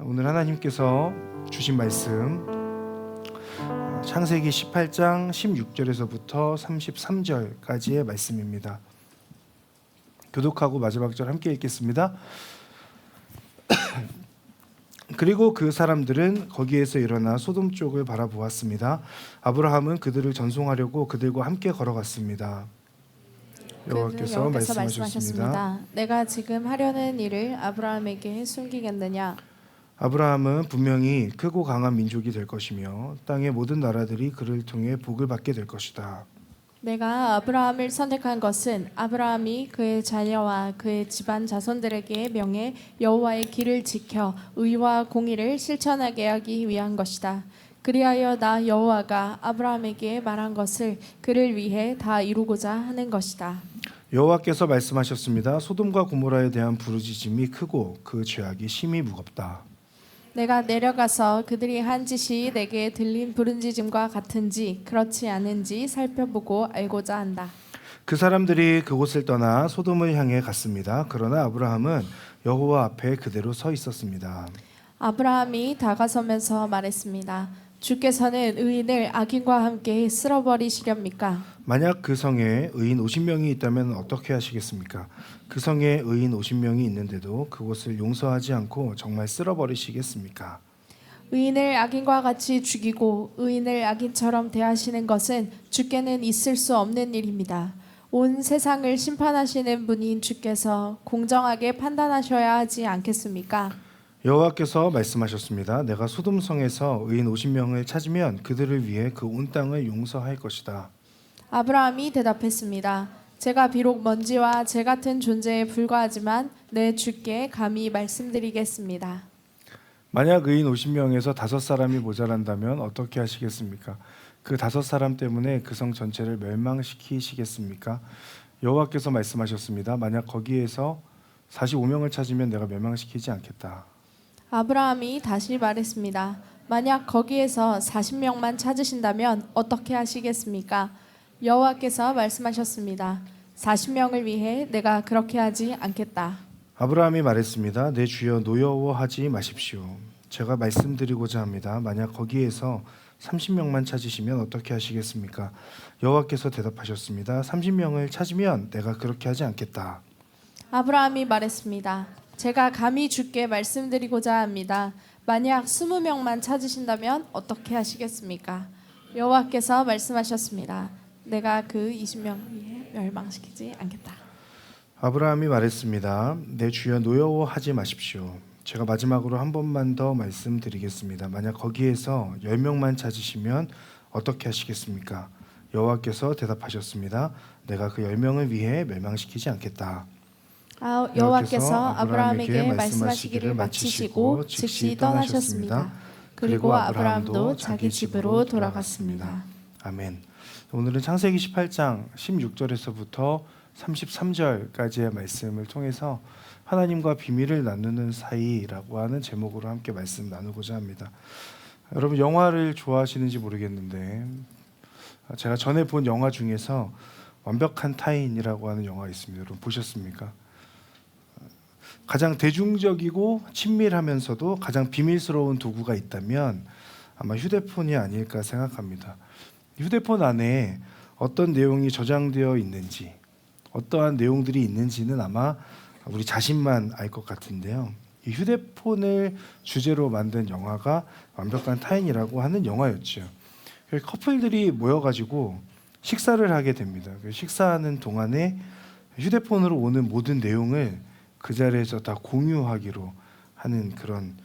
오늘 하나님께서 주신 말씀 창세기 18장 16절에서부터 33절까지의 말씀입니다. 교독하고 마지막 절 함께 읽겠습니다. 그리고 그 사람들은 거기에서 일어나 소돔 쪽을 바라보았습니다. 아브라함은 그들을 전송하려고 그들과 함께 걸어갔습니다. 여호와께서 말씀하셨습니다. 내가 지금 하려는 일을 아브라함에게 숨기겠느냐? 아브라함은 분명히 크고 강한 민족이 될 것이며 땅의 모든 나라들이 그를 통해 복을 받게 될 것이다. 내가 아브라함을 선택한 것은 아브라함이 그의 자녀와 그의 집안 자손들에게 명해 여호와의 길을 지켜 의와 공의를 실천하게 하기 위한 것이다. 그리하여 나 여호와가 아브라함에게 말한 것을 그를 위해 다 이루고자 하는 것이다. 여호와께서 말씀하셨습니다. 소돔과 고모라에 대한 부르짖음이 크고 그 죄악이 심히 무겁다. 내가 내려가서 그들이 한 짓이 내게 들린 부르짖음과 같은지 그렇지 않은지 살펴보고 알고자 한다. 그 사람들이 그곳을 떠나 소돔을 향해 갔습니다. 그러나 아브라함은 여호와 앞에 그대로 서 있었습니다. 아브라함이 다가서면서 말했습니다. 주께서는 의인을 악인과 함께 쓸어버리시렵니까? 만약 그 성에 의인 50명이 있다면 어떻게 하시겠습니까? 그 성에 의인 50명이 있는데도 그곳을 용서하지 않고 정말 쓸어버리시겠습니까? 의인을 악인과 같이 죽이고 의인을 악인처럼 대하시는 것은 주께는 있을 수 없는 일입니다. 온 세상을 심판하시는 분인 주께서 공정하게 판단하셔야 하지 않겠습니까? 여호와께서 말씀하셨습니다. 내가 소돔 성에서 의인 50명을 찾으면 그들을 위해 그 온 땅을 용서할 것이다. 아브라함이 대답했습니다. 제가 비록 먼지와 재 같은 존재에 불과하지만 내 주께 감히 말씀드리겠습니다. 만약 의인 50명에서 5사람이 모자란다면 어떻게 하시겠습니까? 그 5사람 때문에 그 성 전체를 멸망시키시겠습니까? 여호와께서 말씀하셨습니다. 만약 거기에서 45명을 찾으면 내가 멸망시키지 않겠다. 아브라함이 다시 말했습니다. 만약 거기에서 40명만 찾으신다면 어떻게 하시겠습니까? 여호와께서 말씀하셨습니다. 40명을 위해 내가 그렇게 하지 않겠다. 아브라함이 말했습니다. 내 주여 노여워하지 마십시오. 제가 말씀드리고자 합니다. 만약 거기에서 30명만 찾으시면 어떻게 하시겠습니까? 여호와께서 대답하셨습니다. 30명을 찾으면 내가 그렇게 하지 않겠다. 아브라함이 말했습니다. 제가 감히 주께 말씀드리고자 합니다. 만약 20명만 찾으신다면 어떻게 하시겠습니까? 여호와께서 말씀하셨습니다. 내가 그 20명 위해 멸망시키지 않겠다. 아브라함이 말했습니다. 내 주여 노여워하지 마십시오. 제가 마지막으로 한 번만 더 말씀드리겠습니다. 만약 거기에서 10명만 찾으시면 어떻게 하시겠습니까? 여호와께서 대답하셨습니다. 내가 그 10명을 위해 멸망시키지 않겠다. 여호와께서 아브라함에게 말씀하시기를 마치시고 즉시 떠나셨습니다. 그리고 아브라함도 자기 집으로 돌아갔습니다. 아멘. 오늘은 창세기 18장 16절에서부터 33절까지의 말씀을 통해서 하나님과 비밀을 나누는 사이라고 하는 제목으로 함께 말씀 나누고자 합니다. 여러분 영화를 좋아하시는지 모르겠는데 제가 전에 본 영화 중에서 완벽한 타인이라고 하는 영화가 있습니다. 여러분 보셨습니까? 가장 대중적이고 친밀하면서도 가장 비밀스러운 도구가 있다면 아마 휴대폰이 아닐까 생각합니다. 휴대폰 안에 어떤 내용이 저장되어 있는지 어떠한 내용들이 있는지는 아마 우리 자신만 알 것 같은데요. 이 휴대폰을 주제로 만든 영화가 완벽한 타인이라고 하는 영화였죠. 커플들이 모여가지고 식사를 하게 됩니다. 식사하는 동안에 휴대폰으로 오는 모든 내용을 그 자리에서 다 공유하기로 하는 그런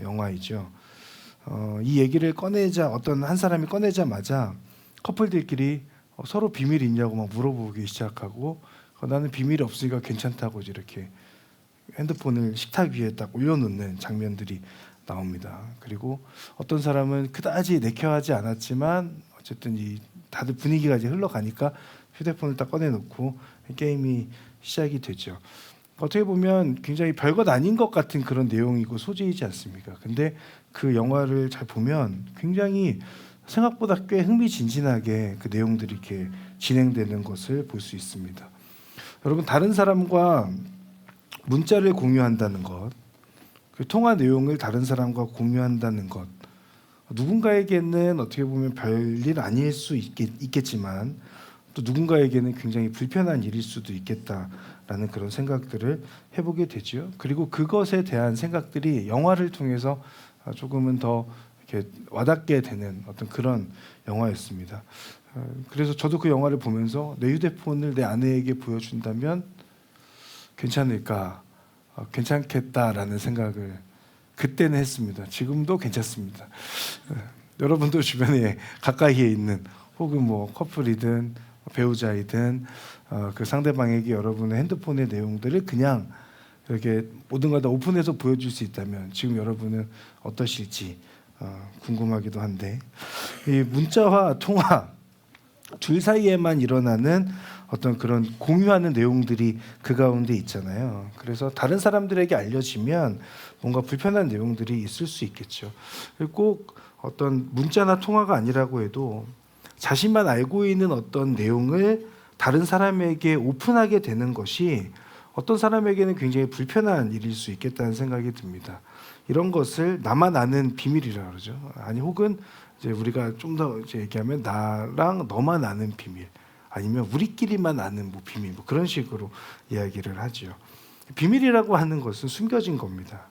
영화이죠. 이 얘기를 어떤 한 사람이 꺼내자마자 커플들끼리 서로 비밀이 있냐고 막 물어보기 시작하고 나는 비밀이 없으니까 괜찮다고 이렇게 핸드폰을 식탁 위에 딱 올려놓는 장면들이 나옵니다. 그리고 어떤 사람은 그다지 내켜하지 않았지만 어쨌든 다들 분위기가 이제 흘러가니까 휴대폰을 딱 꺼내놓고 게임이 시작이 되죠. 어떻게 보면 굉장히 별것 아닌 것 같은 그런 내용이고 소재이지 않습니까? 근데 그 영화를 잘 보면 굉장히 생각보다 꽤 흥미진진하게 그 내용들이 이렇게 진행되는 것을 볼 수 있습니다. 여러분 다른 사람과 문자를 공유한다는 것, 그 통화 내용을 다른 사람과 공유한다는 것, 누군가에게는 어떻게 보면 별일 아닐 수 있겠지만 또 누군가에게는 굉장히 불편한 일일 수도 있겠다라는 그런 생각들을 해보게 되죠. 그리고 그것에 대한 생각들이 영화를 통해서 조금은 더 이렇게 와닿게 되는 어떤 그런 영화였습니다. 그래서 저도 그 영화를 보면서 내 휴대폰을 내 아내에게 보여준다면 괜찮을까, 괜찮겠다라는 생각을 그때는 했습니다. 지금도 괜찮습니다. 여러분도 주변에 가까이에 있는 혹은 뭐 커플이든 배우자이든 그 상대방에게 여러분의 핸드폰의 내용들을 그냥 이렇게 모든 걸 다 오픈해서 보여줄 수 있다면 지금 여러분은 어떠실지 궁금하기도 한데, 이 문자와 통화 둘 사이에만 일어나는 어떤 그런 공유하는 내용들이 그 가운데 있잖아요. 그래서 다른 사람들에게 알려지면 뭔가 불편한 내용들이 있을 수 있겠죠. 꼭 어떤 문자나 통화가 아니라고 해도 자신만 알고 있는 어떤 내용을 다른 사람에게 오픈하게 되는 것이 어떤 사람에게는 굉장히 불편한 일일 수 있겠다는 생각이 듭니다. 이런 것을 나만 아는 비밀이라고 그러죠. 아니 혹은 이제 우리가 좀 더 이제 얘기하면 나랑 너만 아는 비밀, 아니면 우리끼리만 아는 뭐 비밀, 뭐 그런 식으로 이야기를 하죠. 비밀이라고 하는 것은 숨겨진 겁니다.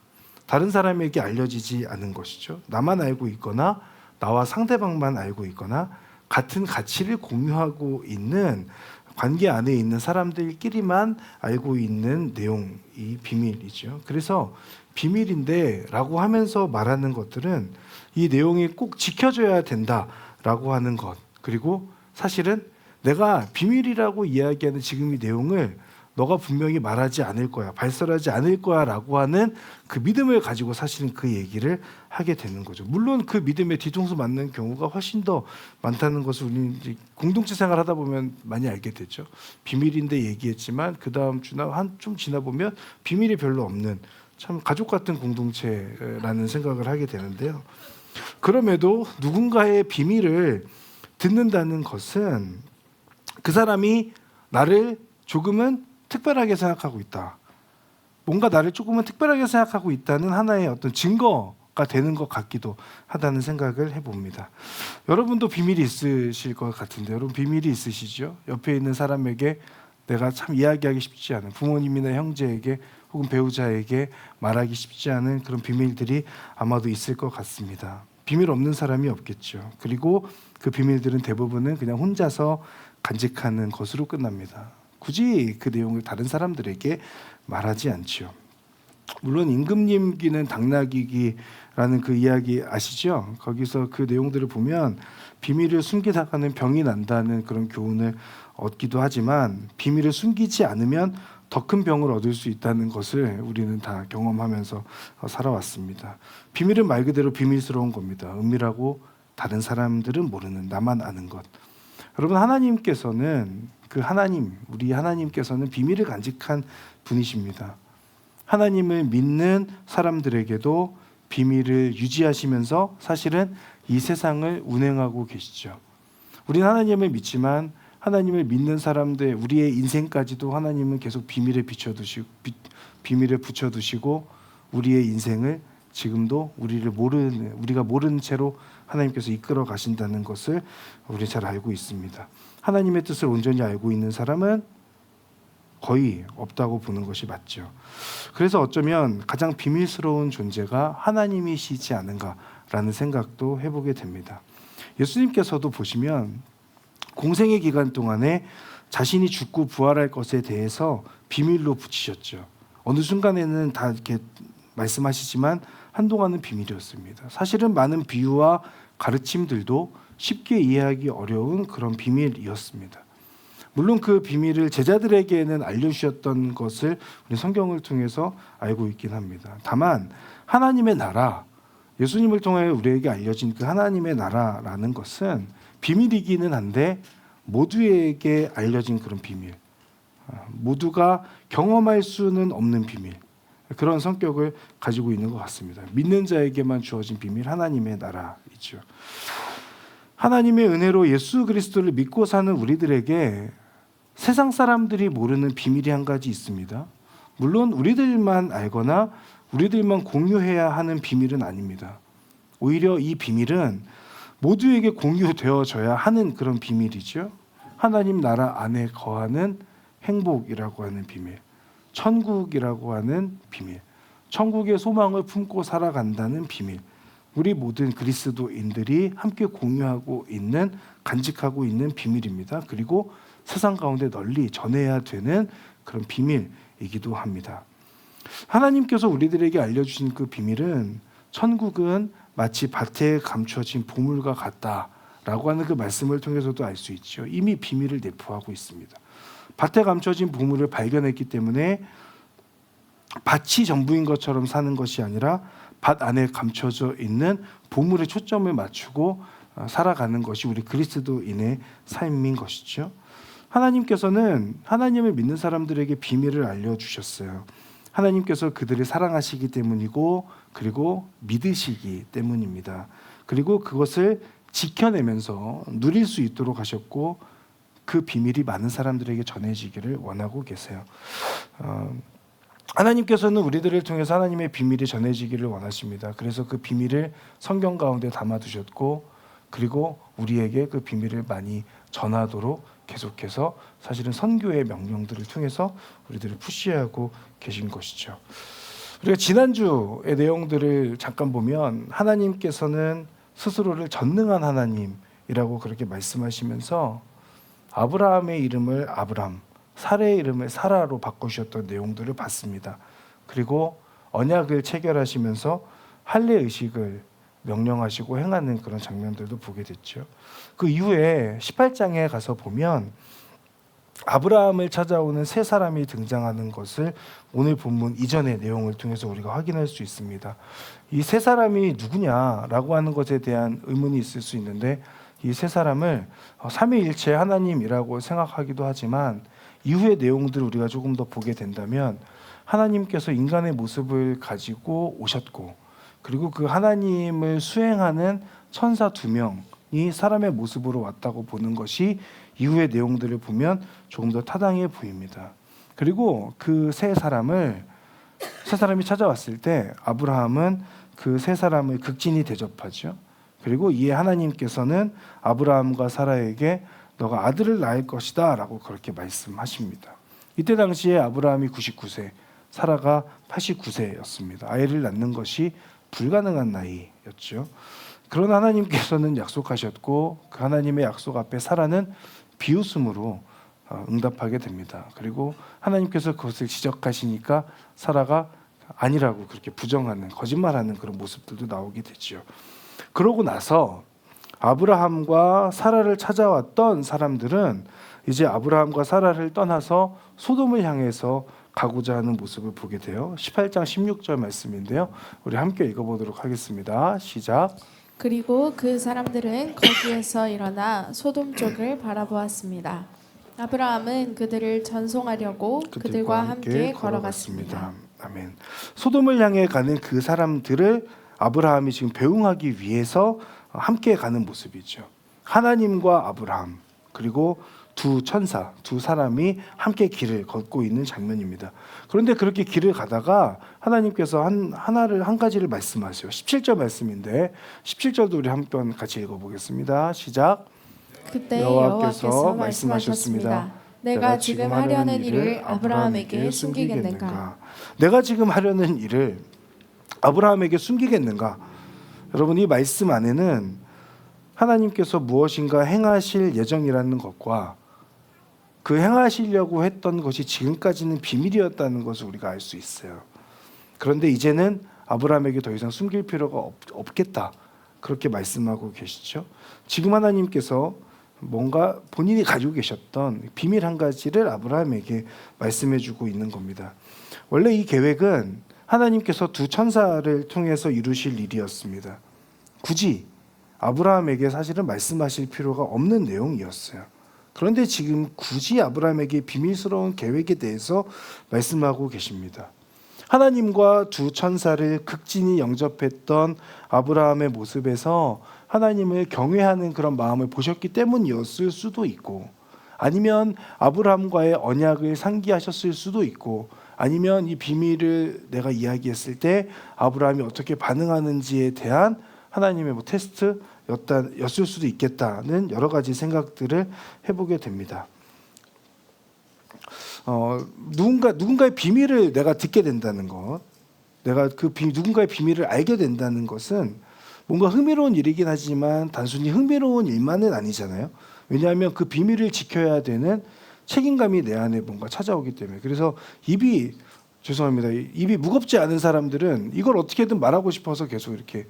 다른 사람에게 알려지지 않은 것이죠. 나만 알고 있거나 나와 상대방만 알고 있거나 같은 가치를 공유하고 있는 관계 안에 있는 사람들끼리만 알고 있는 내용이 비밀이죠. 그래서 비밀인데 라고 하면서 말하는 것들은 이 내용이 꼭 지켜져야 된다라고 하는 것, 그리고 사실은 내가 비밀이라고 이야기하는 지금 이 내용을 너가 분명히 말하지 않을 거야, 발설하지 않을 거야 라고 하는 그 믿음을 가지고 사실은 그 얘기를 하게 되는 거죠. 물론 그 믿음에 뒤통수 맞는 경우가 훨씬 더 많다는 것을 우리는 이제 공동체 생활하다 보면 많이 알게 되죠. 비밀인데 얘기했지만 그 다음 주나 한좀 지나 보면 비밀이 별로 없는 참 가족 같은 공동체라는 생각을 하게 되는데요. 그럼에도 누군가의 비밀을 듣는다는 것은 그 사람이 나를 조금은 특별하게 생각하고 있다, 뭔가 나를 조금은 특별하게 생각하고 있다는 하나의 어떤 증거가 되는 것 같기도 하다는 생각을 해봅니다. 여러분도 비밀이 있으실 것 같은데, 여러분 비밀이 있으시죠? 옆에 있는 사람에게 내가 참 이야기하기 쉽지 않은, 부모님이나 형제에게 혹은 배우자에게 말하기 쉽지 않은 그런 비밀들이 아마도 있을 것 같습니다. 비밀 없는 사람이 없겠죠. 그리고 그 비밀들은 대부분은 그냥 혼자서 간직하는 것으로 끝납니다. 굳이 그 내용을 다른 사람들에게 말하지 않죠. 물론 임금님기는 당나귀기라는 그 이야기 아시죠? 거기서 그 내용들을 보면 비밀을 숨기다가는 병이 난다는 그런 교훈을 얻기도 하지만 비밀을 숨기지 않으면 더 큰 병을 얻을 수 있다는 것을 우리는 다 경험하면서 살아왔습니다. 비밀은 말 그대로 비밀스러운 겁니다. 은밀하고 다른 사람들은 모르는, 나만 아는 것. 여러분, 하나님께서는 우리 하나님께서는 비밀을 간직한 분이십니다. 하나님을 믿는 사람들에게도 비밀을 유지하시면서 사실은 이 세상을 운행하고 계시죠. 우리는 하나님을 믿지만 하나님을 믿는 사람들, 우리의 인생까지도 하나님은 계속 비밀에 붙여두시고 우리의 인생을 지금도 우리가 모르는 채로 하나님께서 이끌어 가신다는 것을 우리 잘 알고 있습니다. 하나님의 뜻을 온전히 알고 있는 사람은 거의 없다고 보는 것이 맞죠. 그래서 어쩌면 가장 비밀스러운 존재가 하나님이시지 않은가라는 생각도 해보게 됩니다. 예수님께서도 보시면 공생의 기간 동안에 자신이 죽고 부활할 것에 대해서 비밀로 붙이셨죠. 어느 순간에는 다 이렇게 말씀하시지만 한동안은 비밀이었습니다. 사실은 많은 비유와 가르침들도 쉽게 이해하기 어려운 그런 비밀이었습니다. 물론 그 비밀을 제자들에게는 알려주셨던 것을 우리 성경을 통해서 알고 있긴 합니다. 다만 하나님의 나라, 예수님을 통해 우리에게 알려진 그 하나님의 나라라는 것은 비밀이기는 한데 모두에게 알려진 그런 비밀, 모두가 경험할 수는 없는 비밀, 그런 성격을 가지고 있는 것 같습니다. 믿는 자에게만 주어진 비밀, 하나님의 나라이죠. 하나님의 은혜로 예수 그리스도를 믿고 사는 우리들에게 세상 사람들이 모르는 비밀이 한 가지 있습니다. 물론 우리들만 알거나 우리들만 공유해야 하는 비밀은 아닙니다. 오히려 이 비밀은 모두에게 공유되어져야 하는 그런 비밀이죠. 하나님 나라 안에 거하는 행복이라고 하는 비밀, 천국이라고 하는 비밀, 천국의 소망을 품고 살아간다는 비밀, 우리 모든 그리스도인들이 함께 공유하고 있는, 간직하고 있는 비밀입니다. 그리고 세상 가운데 널리 전해야 되는 그런 비밀이기도 합니다. 하나님께서 우리들에게 알려주신 그 비밀은 천국은 마치 밭에 감춰진 보물과 같다라고 하는 그 말씀을 통해서도 알 수 있죠. 이미 비밀을 내포하고 있습니다. 밭에 감춰진 보물을 발견했기 때문에 밭이 전부인 것처럼 사는 것이 아니라 밭 안에 감춰져 있는 보물에 초점을 맞추고 살아가는 것이 우리 그리스도인의 삶인 것이죠. 하나님께서는 하나님을 믿는 사람들에게 비밀을 알려주셨어요. 하나님께서 그들을 사랑하시기 때문이고 그리고 믿으시기 때문입니다. 그리고 그것을 지켜내면서 누릴 수 있도록 하셨고 그 비밀이 많은 사람들에게 전해지기를 원하고 계세요. 하나님께서는 우리들을 통해서 하나님의 비밀이 전해지기를 원하십니다. 그래서 그 비밀을 성경 가운데 담아두셨고 그리고 우리에게 그 비밀을 많이 전하도록 계속해서 사실은 선교의 명령들을 통해서 우리들을 푸시하고 계신 것이죠. 우리가 지난주의 내용들을 잠깐 보면 하나님께서는 스스로를 전능한 하나님이라고 그렇게 말씀하시면서 아브라함의 이름을 아브람, 사라의 이름을 사라로 바꾸셨던 내용들을 봤습니다. 그리고 언약을 체결하시면서 할례 의식을 명령하시고 행하는 그런 장면들도 보게 됐죠. 그 이후에 18장에 가서 보면 아브라함을 찾아오는 세 사람이 등장하는 것을 오늘 본문 이전의 내용을 통해서 우리가 확인할 수 있습니다. 이 세 사람이 누구냐라고 하는 것에 대한 의문이 있을 수 있는데 이 세 사람을 삼위일체 하나님이라고 생각하기도 하지만 이후의 내용들을 우리가 조금 더 보게 된다면 하나님께서 인간의 모습을 가지고 오셨고 그리고 그 하나님을 수행하는 천사 2명이 사람의 모습으로 왔다고 보는 것이 이후의 내용들을 보면 조금 더 타당해 보입니다. 그리고 그 세 사람이 찾아왔을 때 아브라함은 그 세 사람을 극진히 대접하죠. 그리고 이에 하나님께서는 아브라함과 사라에게 너가 아들을 낳을 것이다 라고 그렇게 말씀하십니다. 이때 당시에 아브라함이 99세, 사라가 89세였습니다. 아이를 낳는 것이 불가능한 나이였죠. 그러나 하나님께서는 약속하셨고 그 하나님의 약속 앞에 사라는 비웃음으로 응답하게 됩니다. 그리고 하나님께서 그것을 지적하시니까 사라가 아니라고 그렇게 부정하는, 거짓말하는 그런 모습들도 나오게 되죠. 그러고 나서 아브라함과 사라를 찾아왔던 사람들은 이제 아브라함과 사라를 떠나서 소돔을 향해서 가고자 하는 모습을 보게 돼요. 18장 16절 말씀인데요. 우리 함께 읽어보도록 하겠습니다. 시작. 그리고 그 사람들은 거기에서 일어나 소돔 쪽을 바라보았습니다. 아브라함은 그들을 전송하려고 그들과 함께 걸어갔습니다. 아멘. 소돔을 향해 가는 그 사람들을 아브라함이 지금 배웅하기 위해서 함께 가는 모습이죠. 하나님과 아브라함 그리고 두 천사, 두 사람이 함께 길을 걷고 있는 장면입니다. 그런데 그렇게 길을 가다가 하나님께서 한 가지를 말씀하세요. 17절 말씀인데 17절도 우리 한번 같이 읽어보겠습니다. 시작. 그때 여호와께서 말씀하셨습니다. 내가 지금 하려는 일을 아브라함에게 숨기겠는가? 내가 지금 하려는 일을 아브라함에게 숨기겠는가? 여러분, 이 말씀 안에는 하나님께서 무엇인가 행하실 예정이라는 것과 그 행하시려고 했던 것이 지금까지는 비밀이었다는 것을 우리가 알 수 있어요. 그런데 이제는 아브라함에게 더 이상 숨길 필요가 없겠다. 그렇게 말씀하고 계시죠. 지금 하나님께서 뭔가 본인이 가지고 계셨던 비밀 한 가지를 아브라함에게 말씀해주고 있는 겁니다. 원래 이 계획은 하나님께서 두 천사를 통해서 이루실 일이었습니다. 굳이 아브라함에게 사실은 말씀하실 필요가 없는 내용이었어요. 그런데 지금 굳이 아브라함에게 비밀스러운 계획에 대해서 말씀하고 계십니다. 하나님과 두 천사를 극진히 영접했던 아브라함의 모습에서 하나님을 경외하는 그런 마음을 보셨기 때문이었을 수도 있고, 아니면 아브라함과의 언약을 상기하셨을 수도 있고, 아니면 이 비밀을 내가 이야기했을 때 아브라함이 어떻게 반응하는지에 대한 하나님의 뭐 테스트였을 수도 있겠다는 여러 가지 생각들을 해보게 됩니다. 누군가의 비밀을 내가 듣게 된다는 것, 내가 누군가의 비밀을 알게 된다는 것은 뭔가 흥미로운 일이긴 하지만 단순히 흥미로운 일만은 아니잖아요. 왜냐하면 그 비밀을 지켜야 되는 책임감이 내 안에 뭔가 찾아오기 때문에. 그래서 입이 무겁지 않은 사람들은 이걸 어떻게든 말하고 싶어서 계속 이렇게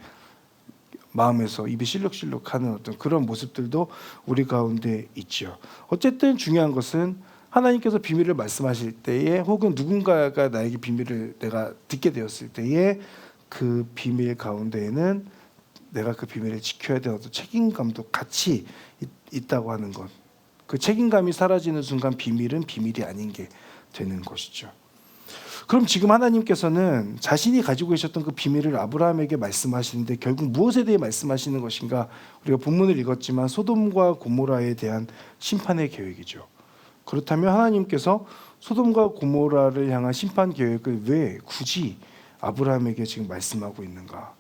마음에서 입이 실룩실룩하는 어떤 그런 모습들도 우리 가운데 있죠. 어쨌든 중요한 것은 하나님께서 비밀을 말씀하실 때에 혹은 누군가가 나에게 비밀을 내가 듣게 되었을 때에 그 비밀 가운데에는 내가 그 비밀을 지켜야 되는 어떤 책임감도 같이 있다고 하는 것. 그 책임감이 사라지는 순간 비밀은 비밀이 아닌 게 되는 것이죠. 그럼 지금 하나님께서는 자신이 가지고 계셨던 그 비밀을 아브라함에게 말씀하시는데 결국 무엇에 대해 말씀하시는 것인가? 우리가 본문을 읽었지만 소돔과 고모라에 대한 심판의 계획이죠. 그렇다면 하나님께서 소돔과 고모라를 향한 심판 계획을 왜 굳이 아브라함에게 지금 말씀하고 있는가?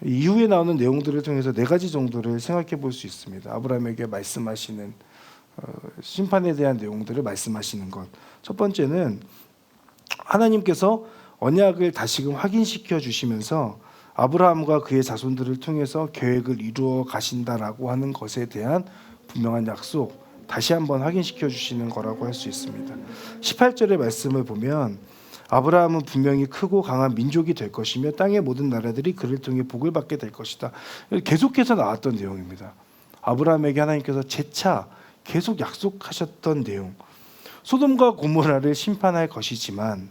이후에 나오는 내용들을 통해서 네 가지 정도를 생각해 볼 수 있습니다. 아브라함에게 말씀하시는 심판에 대한 내용들을 말씀하시는 것. 첫 번째는 하나님께서 언약을 다시금 확인시켜 주시면서 아브라함과 그의 자손들을 통해서 계획을 이루어 가신다라고 하는 것에 대한 분명한 약속, 다시 한번 확인시켜 주시는 거라고 할 수 있습니다. 18절의 말씀을 보면 아브라함은 분명히 크고 강한 민족이 될 것이며 땅의 모든 나라들이 그를 통해 복을 받게 될 것이다. 계속해서 나왔던 내용입니다. 아브라함에게 하나님께서 재차 계속 약속하셨던 내용. 소돔과 고모라를 심판할 것이지만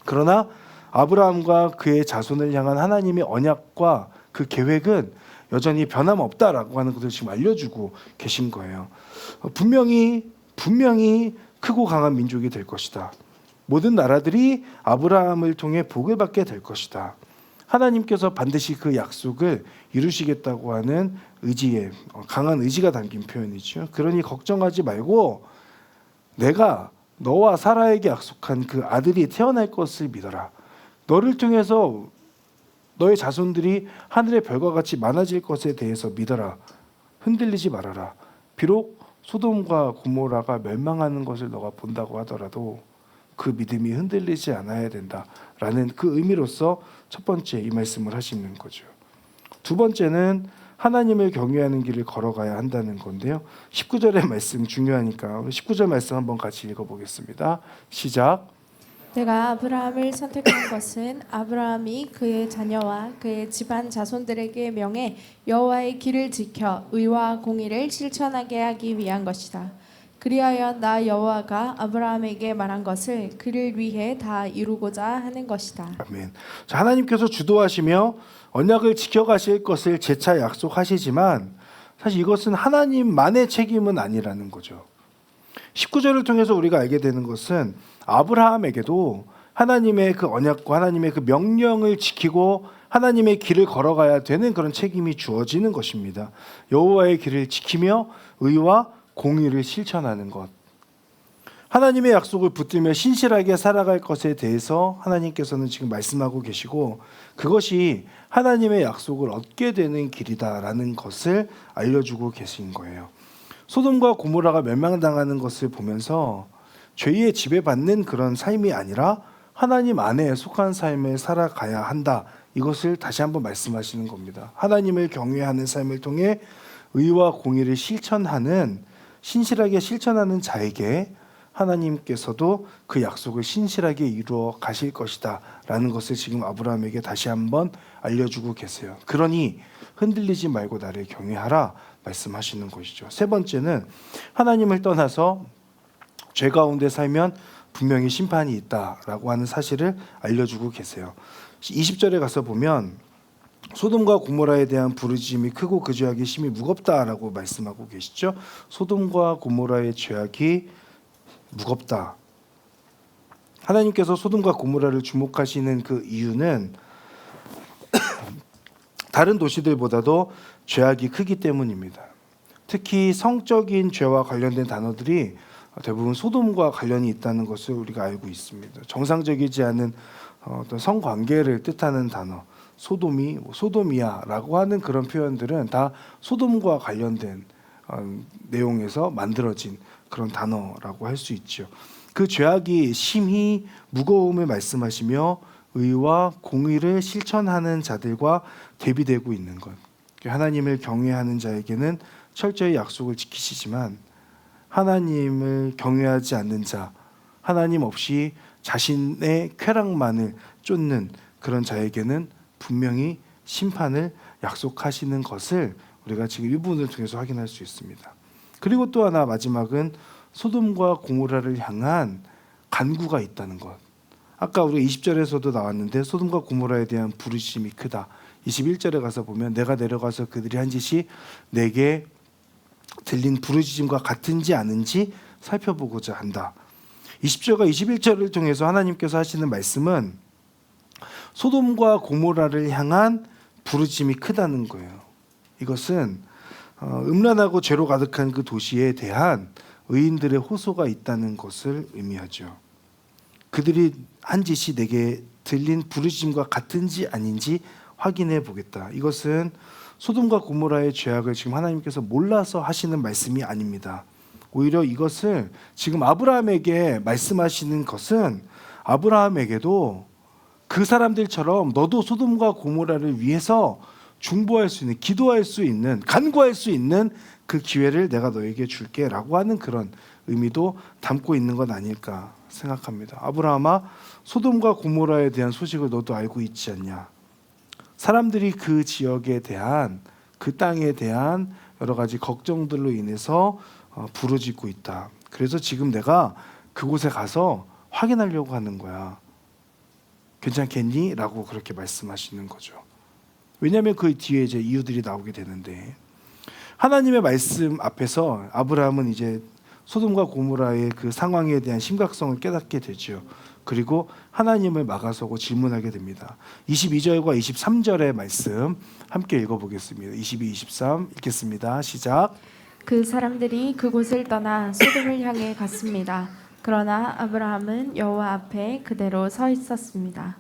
그러나 아브라함과 그의 자손을 향한 하나님의 언약과 그 계획은 여전히 변함없다라고 하는 것을 지금 알려주고 계신 거예요. 분명히 크고 강한 민족이 될 것이다. 모든 나라들이 아브라함을 통해 복을 받게 될 것이다. 하나님께서 반드시 그 약속을 이루시겠다고 하는 의지에 강한 의지가 담긴 표현이죠. 그러니 걱정하지 말고 내가 너와 사라에게 약속한 그 아들이 태어날 것을 믿어라. 너를 통해서 너의 자손들이 하늘의 별과 같이 많아질 것에 대해서 믿어라. 흔들리지 말아라. 비록 소돔과 고모라가 멸망하는 것을 너가 본다고 하더라도 그 믿음이 흔들리지 않아야 된다라는 그 의미로서 첫 번째 이 말씀을 하시는 거죠. 두 번째는 하나님을 경외하는 길을 걸어가야 한다는 건데요. 19절의 말씀 중요하니까 19절 말씀 한번 같이 읽어보겠습니다. 시작. 내가 아브라함을 선택한 것은 아브라함이 그의 자녀와 그의 집안 자손들에게 명해 여호와의 길을 지켜 의와 공의를 실천하게 하기 위한 것이다. 그리하여 나 여호와가 아브라함에게 말한 것을 그를 위해 다 이루고자 하는 것이다. 아멘. 자, 하나님께서 주도하시며 언약을 지켜가실 것을 재차 약속하시지만 사실 이것은 하나님만의 책임은 아니라는 거죠. 19절을 통해서 우리가 알게 되는 것은 아브라함에게도 하나님의 그 언약과 하나님의 그 명령을 지키고 하나님의 길을 걸어가야 되는 그런 책임이 주어지는 것입니다. 여호와의 길을 지키며 의와 공의를 실천하는 것. 하나님의 약속을 붙들며 신실하게 살아갈 것에 대해서 하나님께서는 지금 말씀하고 계시고 그것이 하나님의 약속을 얻게 되는 길이다라는 것을 알려주고 계신 거예요. 소돔과 고모라가 멸망당하는 것을 보면서 죄의 지배받는 그런 삶이 아니라 하나님 안에 속한 삶을 살아가야 한다. 이것을 다시 한번 말씀하시는 겁니다. 하나님을 경외하는 삶을 통해 의와 공의를 신실하게 실천하는 자에게 하나님께서도 그 약속을 신실하게 이루어 가실 것이다 라는 것을 지금 아브라함에게 다시 한번 알려주고 계세요. 그러니 흔들리지 말고 나를 경외하라 말씀하시는 것이죠. 세 번째는 하나님을 떠나서 죄 가운데 살면 분명히 심판이 있다라고 하는 사실을 알려주고 계세요. 20절에 가서 보면 소돔과 고모라에 대한 부르짖음이 크고 그 죄악이 심히 무겁다라고 말씀하고 계시죠. 소돔과 고모라의 죄악이 무겁다. 하나님께서 소돔과 고모라를 주목하시는 그 이유는 다른 도시들보다도 죄악이 크기 때문입니다. 특히 성적인 죄와 관련된 단어들이 대부분 소돔과 관련이 있다는 것을 우리가 알고 있습니다. 정상적이지 않은 어떤 성관계를 뜻하는 단어 소돔이 소돔이야라고 하는 그런 표현들은 다 소돔과 관련된 내용에서 만들어진 그런 단어라고 할 수 있죠. 그 죄악이 심히 무거움을 말씀하시며 의와 공의를 실천하는 자들과 대비되고 있는 것. 하나님을 경외하는 자에게는 철저히 약속을 지키시지만 하나님을 경외하지 않는 자, 하나님 없이 자신의 쾌락만을 쫓는 그런 자에게는 분명히 심판을 약속하시는 것을 우리가 지금 이 부분을 통해서 확인할 수 있습니다. 그리고 또 하나 마지막은 소돔과 고모라를 향한 간구가 있다는 것. 아까 우리가 20절에서도 나왔는데 소돔과 고모라에 대한 부르심이 크다. 21절에 가서 보면 내가 내려가서 그들이 한 짓이 내게 들린 부르짖음과 같은지 아닌지 살펴보고자 한다. 20절과 21절을 통해서 하나님께서 하시는 말씀은 소돔과 고모라를 향한 부르짖음이 크다는 거예요. 이것은 음란하고 죄로 가득한 그 도시에 대한 의인들의 호소가 있다는 것을 의미하죠. 그들이 한 짓이 내게 들린 부르짖음과 같은지 아닌지 확인해 보겠다. 이것은 소돔과 고모라의 죄악을 지금 하나님께서 몰라서 하시는 말씀이 아닙니다. 오히려 이것을 지금 아브라함에게 말씀하시는 것은 아브라함에게도 그 사람들처럼 너도 소돔과 고모라를 위해서 중보할 수 있는, 기도할 수 있는, 간구할 수 있는 그 기회를 내가 너에게 줄게라고 하는 그런 의미도 담고 있는 건 아닐까 생각합니다. 아브라함아, 소돔과 고모라에 대한 소식을 너도 알고 있지 않냐? 사람들이 그 지역에 대한, 그 땅에 대한 여러 가지 걱정들로 인해서 부르짖고 있다. 그래서 지금 내가 그곳에 가서 확인하려고 하는 거야. 괜찮겠니? 라고 그렇게 말씀하시는 거죠. 왜냐하면 그 뒤에 이제 이유들이 나오게 되는데, 하나님의 말씀 앞에서 아브라함은 이제 소돔과 고모라의 그 상황에 대한 심각성을 깨닫게 되죠. 그리고 하나님을 막아서고 질문하게 됩니다. 22절과 23절의 말씀 함께 읽어보겠습니다. 22, 23 읽겠습니다. 시작. 그 사람들이 그곳을 떠나 소돔을 향해 갔습니다. 그러나 아브라함은 여호와 앞에 그대로 서 있었습니다.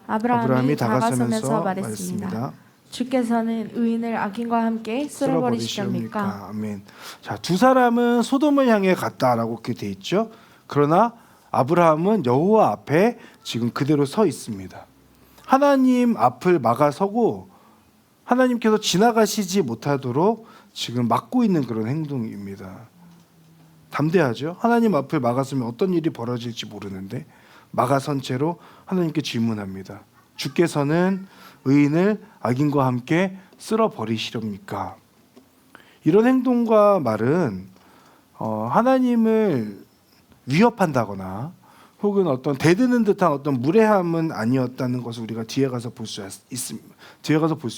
아브라함이 다가서면서 말했습니다. 주께서는 의인을 악인과 함께 쓸어버리시렵니까? 아멘. 자, 두 사람은 소돔을 향해 갔다라고 이렇게 돼 있죠. 그러나 아브라함은 여호와 앞에 지금 그대로 서 있습니다. 하나님 앞을 막아서고 하나님께서 지나가시지 못하도록 지금 막고 있는 그런 행동입니다. 담대하죠. 하나님 앞을 막았으면 어떤 일이 벌어질지 모르는데 막아선 채로 하나님께 질문합니다. 주께서는 의인을 악인과 함께 쓸어버리시렵니까? 이런 행동과 말은 하나님을 위협한다거나 혹은 어떤 대드는 듯한 어떤 무례함은 아니었다는 것을 우리가 뒤에 가서 볼 수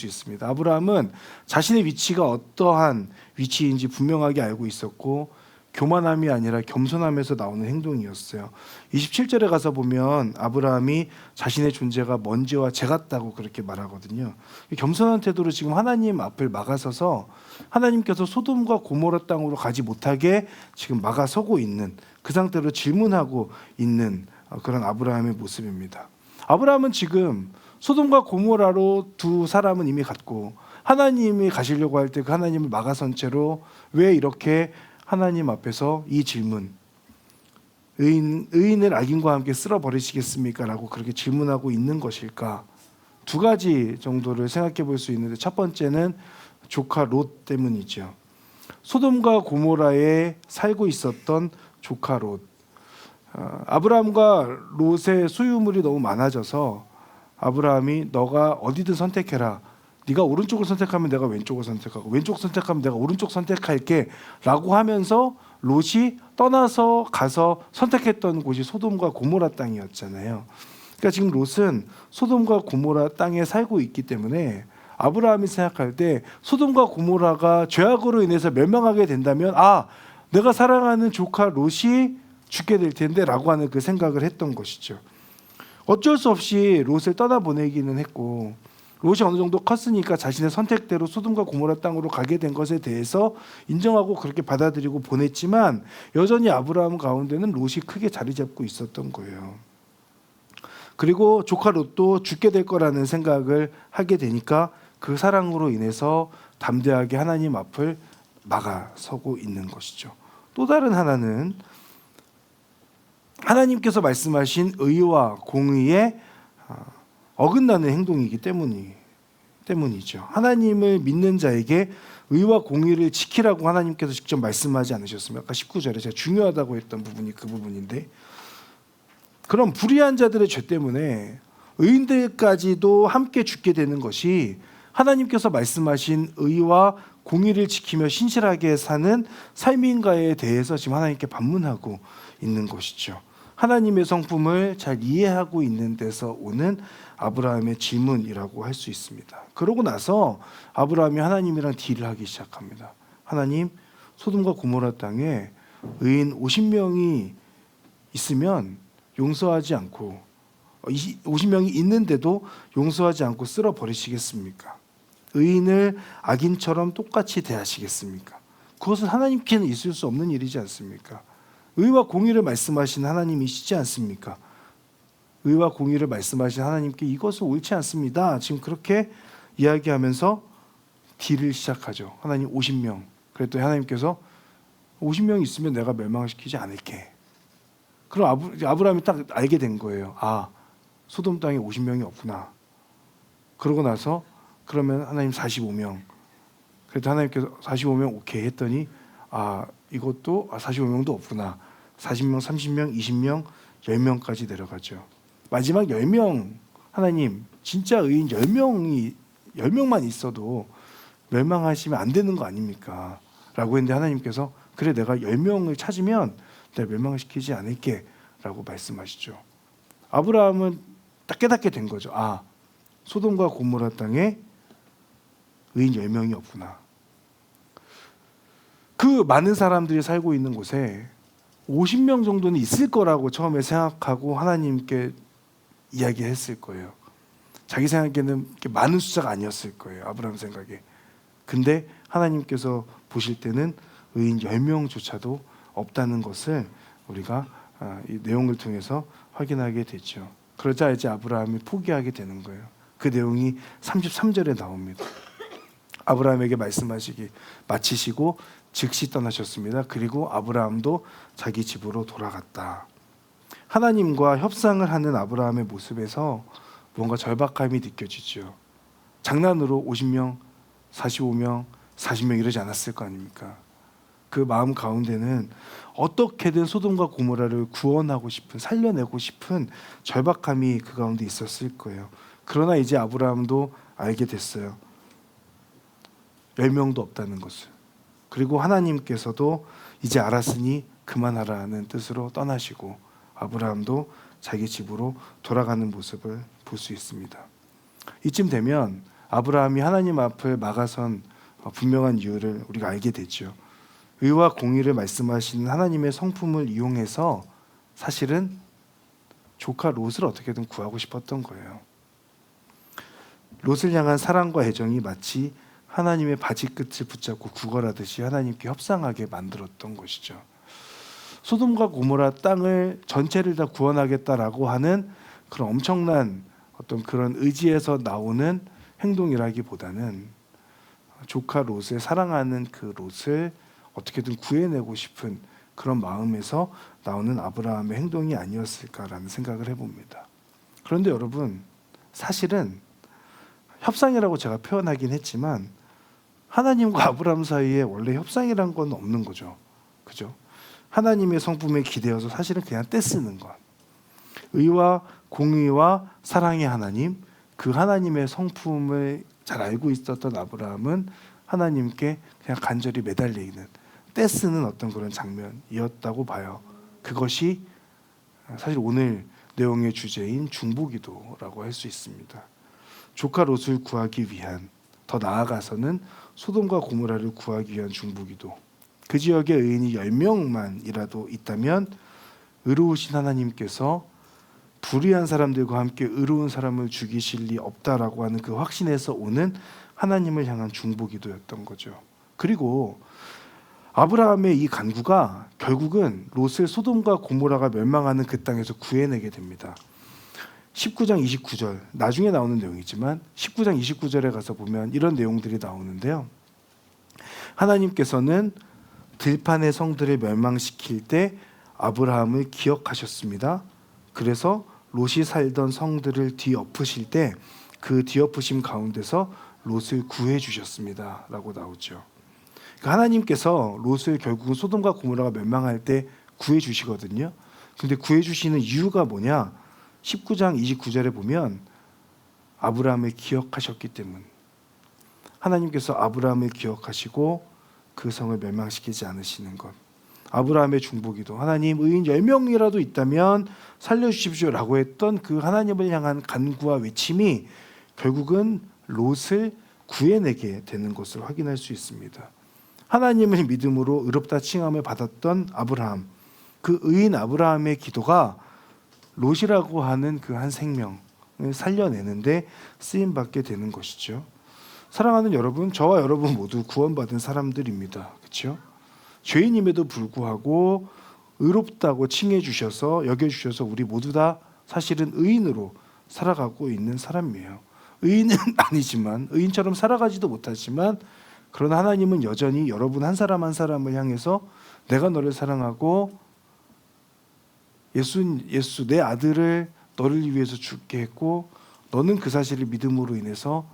있습니다. 아브라함은 자신의 위치가 어떠한 위치인지 분명하게 알고 있었고 교만함이 아니라 겸손함에서 나오는 행동이었어요. 27절에 가서 보면 아브라함이 자신의 존재가 먼지와 재 같다고 그렇게 말하거든요. 겸손한 태도로 지금 하나님 앞을 막아서서 하나님께서 소돔과 고모라 땅으로 가지 못하게 지금 막아서고 있는 그 상태로 질문하고 있는 그런 아브라함의 모습입니다. 아브라함은 지금 소돔과 고모라로 두 사람은 이미 갔고 하나님이 가시려고 할 때 그 하나님을 막아선 채로 왜 이렇게 하나님 앞에서 이 질문, 의인을 악인과 함께 쓸어버리시겠습니까? 라고 그렇게 질문하고 있는 것일까? 두 가지 정도를 생각해 볼 수 있는데, 첫 번째는 조카 롯 때문이죠. 소돔과 고모라에 살고 있었던 조카 롯. 아브라함과 롯의 소유물이 너무 많아져서 아브라함이 너가 어디든 선택해라. 네가 오른쪽을 선택하면 내가 왼쪽을 선택하고 왼쪽 선택하면 내가 오른쪽 선택할게 라고 하면서 롯이 떠나서 가서 선택했던 곳이 소돔과 고모라 땅이었잖아요. 그러니까 지금 롯은 소돔과 고모라 땅에 살고 있기 때문에 아브라함이 생각할 때 소돔과 고모라가 죄악으로 인해서 멸망하게 된다면 내가 사랑하는 조카 롯이 죽게 될 텐데 라고 하는 그 생각을 했던 것이죠. 어쩔 수 없이 롯을 떠나보내기는 했고 롯이 어느 정도 컸으니까 자신의 선택대로 소돔과 고모라 땅으로 가게 된 것에 대해서 인정하고 그렇게 받아들이고 보냈지만 여전히 아브라함 가운데는 롯이 크게 자리 잡고 있었던 거예요. 그리고 조카 롯도 죽게 될 거라는 생각을 하게 되니까 그 사랑으로 인해서 담대하게 하나님 앞을 막아서고 있는 것이죠. 또 다른 하나는 하나님께서 말씀하신 의와 공의에 어긋나는 행동이기 때문이죠. 하나님을 믿는 자에게 의와 공의를 지키라고 하나님께서 직접 말씀하지 않으셨습니까? 아까 19절에 제가 중요하다고 했던 부분이 그 부분인데, 그럼 불의한 자들의 죄 때문에 의인들까지도 함께 죽게 되는 것이 하나님께서 말씀하신 의와 공의를 지키며 신실하게 사는 삶인가에 대해서 지금 하나님께 반문하고 있는 것이죠. 하나님의 성품을 잘 이해하고 있는 데서 오는 아브라함의 질문이라고 할 수 있습니다. 그러고 나서 아브라함이 하나님이랑 딜을 하기 시작합니다. 하나님, 소돔과 고모라 땅에 의인 50명이 있으면 용서하지 않고 50명이 있는데도 용서하지 않고 쓸어 버리시겠습니까? 의인을 악인처럼 똑같이 대하시겠습니까? 그것은 하나님께는 있을 수 없는 일이지 않습니까? 의와 공의를 말씀하신 하나님이시지 않습니까? 의와 공의를 말씀하신 하나님께 이것은 옳지 않습니다. 지금 그렇게 이야기하면서 딜을 시작하죠. 하나님 50명. 그랬더니 하나님께서 50명 있으면 내가 멸망시키지 않을게. 그럼 아브라함이 딱 알게 된 거예요. 아, 소돔 땅에 50명이 없구나. 그러고 나서 그러면 하나님 45명. 그래도 하나님께서 45명 오케이 했더니 이것도 45명도 없구나. 40명, 30명, 20명, 10명까지 내려가죠. 마지막 10명, 하나님 진짜 의인 10명만 있어도 멸망하시면 안 되는 거 아닙니까? 라고 했는데 하나님께서 그래 내가 10명을 찾으면 내가 멸망을 시키지 않을게 라고 말씀하시죠. 아브라함은 딱 깨닫게 된 거죠. 소돔과 고모라 땅에 의인 10명이 없구나. 그 많은 사람들이 살고 있는 곳에 50명 정도는 있을 거라고 처음에 생각하고 하나님께 이야기했을 거예요. 자기 생각에는 많은 숫자가 아니었을 거예요. 아브라함 생각에. 근데 하나님께서 보실 때는 의인 10명조차도 없다는 것을 우리가 이 내용을 통해서 확인하게 됐죠. 그러자 이제 아브라함이 포기하게 되는 거예요. 그 내용이 33절에 나옵니다. 아브라함에게 말씀하시기 마치시고 즉시 떠나셨습니다. 그리고 아브라함도 자기 집으로 돌아갔다. 하나님과 협상을 하는 아브라함의 모습에서 뭔가 절박함이 느껴지죠. 장난으로 50명, 45명, 40명 이러지 않았을 거 아닙니까? 그 마음 가운데는 어떻게든 소돔과 고모라를 구원하고 싶은, 살려내고 싶은 절박함이 그 가운데 있었을 거예요. 그러나 이제 아브라함도 알게 됐어요. 10명도 없다는 것을. 그리고 하나님께서도 이제 알았으니 그만하라는 뜻으로 떠나시고 아브라함도 자기 집으로 돌아가는 모습을 볼 수 있습니다. 이쯤 되면 아브라함이 하나님 앞을 막아선 분명한 이유를 우리가 알게 되죠. 의와 공의를 말씀하시는 하나님의 성품을 이용해서 사실은 조카 롯을 어떻게든 구하고 싶었던 거예요. 롯을 향한 사랑과 애정이 마치 하나님의 바지끝을 붙잡고 구걸하듯이 하나님께 협상하게 만들었던 것이죠. 소돔과 고모라 땅을 전체를 다 구원하겠다라고 하는 그런 엄청난 어떤 그런 의지에서 나오는 행동이라기보다는 조카 롯을 사랑하는 그 롯을 어떻게든 구해내고 싶은 그런 마음에서 나오는 아브라함의 행동이 아니었을까라는 생각을 해봅니다. 그런데 여러분, 사실은 협상이라고 제가 표현하긴 했지만 하나님과 아브라함 사이에 원래 협상이란 건 없는 거죠. 그죠? 하나님의 성품에 기대어서 사실은 그냥 떼쓰는 것. 의와 공의와 사랑의 하나님, 그 하나님의 성품을 잘 알고 있었던 아브라함은 하나님께 그냥 간절히 매달리는, 떼쓰는 어떤 그런 장면이었다고 봐요. 그것이 사실 오늘 내용의 주제인 중보기도라고 할 수 있습니다. 조카 롯을 구하기 위한, 더 나아가서는 소돔과 고모라를 구하기 위한 중보기도. 그 지역에 의인이 10명만이라도 있다면 의로우신 하나님께서 불의한 사람들과 함께 의로운 사람을 죽이실 리 없다라고 하는 그 확신에서 오는 하나님을 향한 중보기도였던 거죠. 그리고 아브라함의 이 간구가 결국은 롯을 소돔과 고모라가 멸망하는 그 땅에서 구해내게 됩니다. 19장 29절, 나중에 나오는 내용이지만 19장 29절에 가서 보면 이런 내용들이 나오는데요. 하나님께서는 들판의 성들을 멸망시킬 때 아브라함을 기억하셨습니다. 그래서 롯이 살던 성들을 뒤엎으실 때 그 뒤엎으심 가운데서 롯을 구해 주셨습니다 라고 나오죠. 그러니까 하나님께서 롯을 결국은 소돔과 고모라가 멸망할 때 구해 주시거든요. 근데 구해 주시는 이유가 뭐냐? 19장 29절에 보면 아브라함을 기억하셨기 때문. 하나님께서 아브라함을 기억하시고 그 성을 멸망시키지 않으시는 것. 아브라함의 중보기도, 하나님 의인 10명이라도 있다면 살려주십시오라고 했던 그 하나님을 향한 간구와 외침이 결국은 롯을 구해내게 되는 것을 확인할 수 있습니다. 하나님을 믿음으로 의롭다 칭함을 받았던 아브라함, 그 의인 아브라함의 기도가 롯이라고 하는 그 한 생명을 살려내는데 쓰임받게 되는 것이죠. 사랑하는 여러분, 저와 여러분 모두 구원받은 사람들입니다. 그렇죠? 죄인임에도 불구하고 의롭다고 칭해 주셔서 여겨 주셔서 우리 모두 다 사실은 의인으로 살아가고 있는 사람이에요. 의인은 아니지만, 의인처럼 살아가지도 못하지만, 그러나 하나님은 여전히 여러분 한 사람 한 사람을 향해서 내가 너를 사랑하고 예수 내 아들을 너를 위해서 죽게 했고 너는 그 사실을 믿음으로 인해서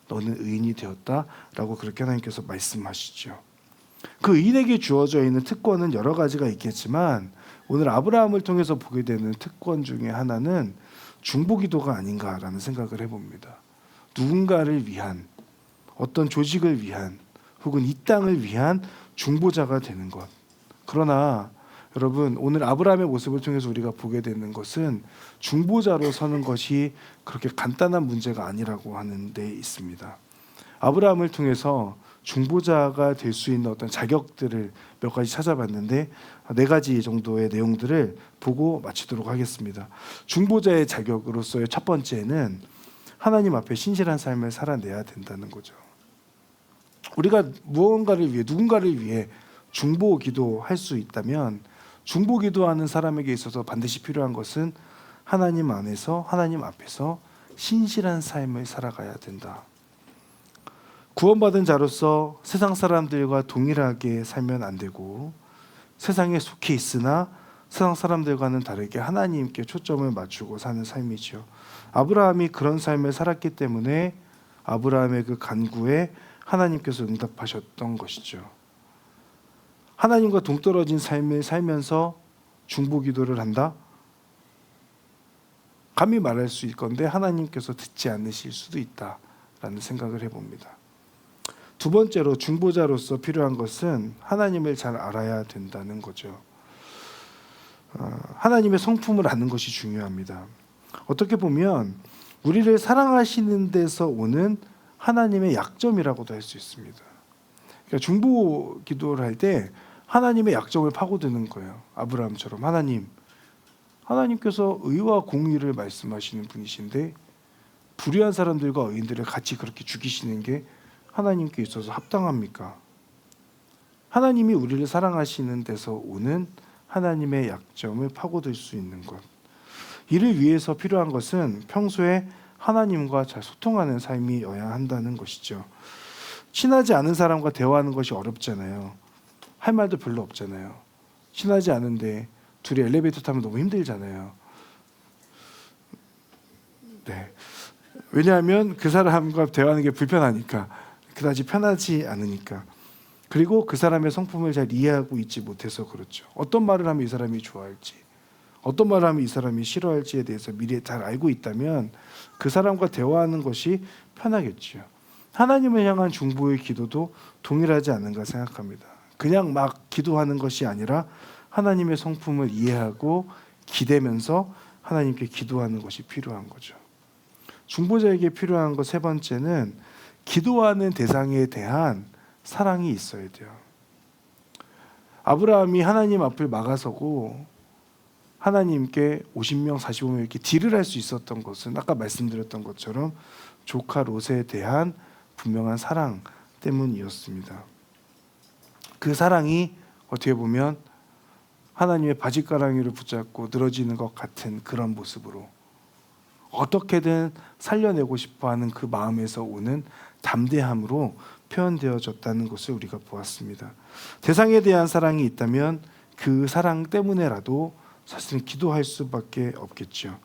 너는 의인이 되었다라고 그렇게 하나님께서 말씀하시죠. 그 의인에게 주어져 있는 특권은 여러 가지가 있겠지만 오늘 아브라함을 통해서 보게 되는 특권 중에 하나는 중보기도가 아닌가라는 생각을 해봅니다. 누군가를 위한, 어떤 조직을 위한, 혹은 이 땅을 위한 중보자가 되는 것. 그러나 여러분, 오늘 아브라함의 모습을 통해서 우리가 보게 되는 것은 중보자로 서는 것이 그렇게 간단한 문제가 아니라고 하는 데 있습니다. 아브라함을 통해서 중보자가 될 수 있는 어떤 자격들을 몇 가지 찾아봤는데 4가지 정도의 내용들을 보고 마치도록 하겠습니다. 중보자의 자격으로서의 첫 번째는 하나님 앞에 신실한 삶을 살아내야 된다는 거죠. 우리가 무언가를 위해, 누군가를 위해 중보 기도할 수 있다면 중보 기도하는 사람에게 있어서 반드시 필요한 것은 하나님 안에서, 하나님 앞에서 신실한 삶을 살아가야 된다. 구원받은 자로서 세상 사람들과 동일하게 살면 안 되고 세상에 속해 있으나 세상 사람들과는 다르게 하나님께 초점을 맞추고 사는 삶이죠. 아브라함이 그런 삶을 살았기 때문에 아브라함의 그 간구에 하나님께서 응답하셨던 것이죠. 하나님과 동떨어진 삶을 살면서 중보기도를 한다? 감히 말할 수 있을 건데 하나님께서 듣지 않으실 수도 있다라는 생각을 해봅니다. 두 번째로 중보자로서 필요한 것은 하나님을 잘 알아야 된다는 거죠. 하나님의 성품을 아는 것이 중요합니다. 어떻게 보면 우리를 사랑하시는 데서 오는 하나님의 약점이라고도 할 수 있습니다. 그러니까 중보 기도를 할 때 하나님의 약점을 파고드는 거예요. 아브라함처럼 하나님께서 의와 공의를 말씀하시는 분이신데 불의한 사람들과 의인들을 같이 그렇게 죽이시는 게 하나님께 있어서 합당합니까? 하나님이 우리를 사랑하시는 데서 오는 하나님의 약점을 파고들 수 있는 것. 이를 위해서 필요한 것은 평소에 하나님과 잘 소통하는 삶이어야 한다는 것이죠. 친하지 않은 사람과 대화하는 것이 어렵잖아요. 할 말도 별로 없잖아요. 친하지 않은데 둘이 엘리베이터 타면 너무 힘들잖아요. 네. 왜냐하면 그 사람과 대화하는 게 불편하니까, 그다지 편하지 않으니까. 그리고 그 사람의 성품을 잘 이해하고 있지 못해서 그렇죠. 어떤 말을 하면 이 사람이 좋아할지, 어떤 말을 하면 이 사람이 싫어할지에 대해서 미리 잘 알고 있다면 그 사람과 대화하는 것이 편하겠죠. 하나님을 향한 중보의 기도도 동일하지 않은가 생각합니다. 그냥 막 기도하는 것이 아니라 하나님의 성품을 이해하고 기대면서 하나님께 기도하는 것이 필요한 거죠. 중보자에게 필요한 것 세 번째는 기도하는 대상에 대한 사랑이 있어야 돼요. 아브라함이 하나님 앞을 막아서고 하나님께 50명, 45명 이렇게 딜을 할 수 있었던 것은 아까 말씀드렸던 것처럼 조카 롯에 대한 분명한 사랑 때문이었습니다. 그 사랑이 어떻게 보면 하나님의 바짓가랑이를 붙잡고 늘어지는 것 같은 그런 모습으로 어떻게든 살려내고 싶어하는 그 마음에서 오는 담대함으로 표현되어졌다는 것을 우리가 보았습니다. 대상에 대한 사랑이 있다면 그 사랑 때문에라도 사실은 기도할 수밖에 없겠죠.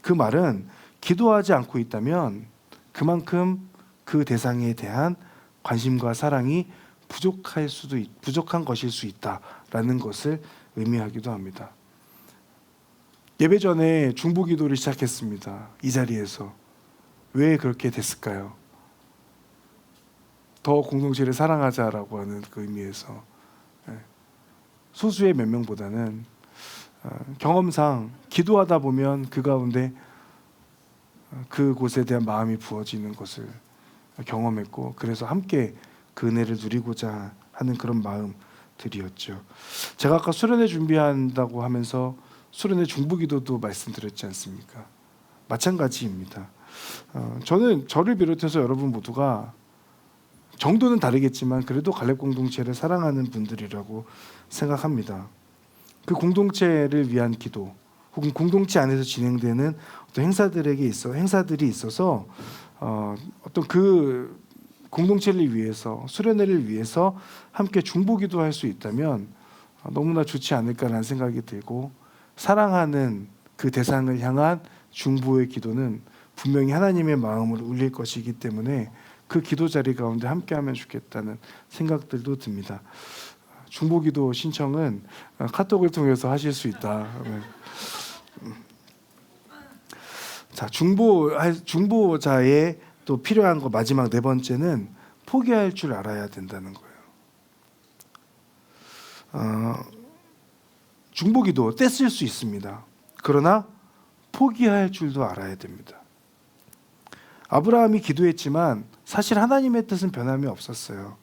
그 말은 기도하지 않고 있다면 그만큼 그 대상에 대한 관심과 사랑이 부족한 것일 수 있다라는 것을 의미하기도 합니다. 예배 전에 중보기도를 시작했습니다. 이 자리에서. 왜 그렇게 됐을까요? 더 공동체를 사랑하자라고 하는 그 의미에서 소수의 몇 명보다는 경험상 기도하다 보면 그 가운데 그곳에 대한 마음이 부어지는 것을 경험했고 그래서 함께 그 은혜를 누리고자 하는 그런 마음들이었죠. 제가 아까 수련회 준비한다고 하면서 수련회 중보기도도 말씀드렸지 않습니까? 마찬가지입니다. 저는 저를 비롯해서 여러분 모두가 정도는 다르겠지만 그래도 갈렙 공동체를 사랑하는 분들이라고 생각합니다. 그 공동체를 위한 기도 혹은 공동체 안에서 진행되는 어떤 행사들이 있어서 어떤 그 공동체를 위해서 수련회를 위해서 함께 중보기도할 수 있다면 너무나 좋지 않을까라는 생각이 들고 사랑하는 그 대상을 향한 중보의 기도는 분명히 하나님의 마음을 울릴 것이기 때문에 그 기도 자리 가운데 함께하면 좋겠다는 생각들도 듭니다. 중보기도 신청은 카톡을 통해서 하실 수 있다. 자, 중보자의 또 필요한 거 마지막 네 번째는 포기할 줄 알아야 된다는 거예요. 중보기도 떼쓸 수 있습니다. 그러나 포기할 줄도 알아야 됩니다. 아브라함이 기도했지만 사실 하나님의 뜻은 변함이 없었어요.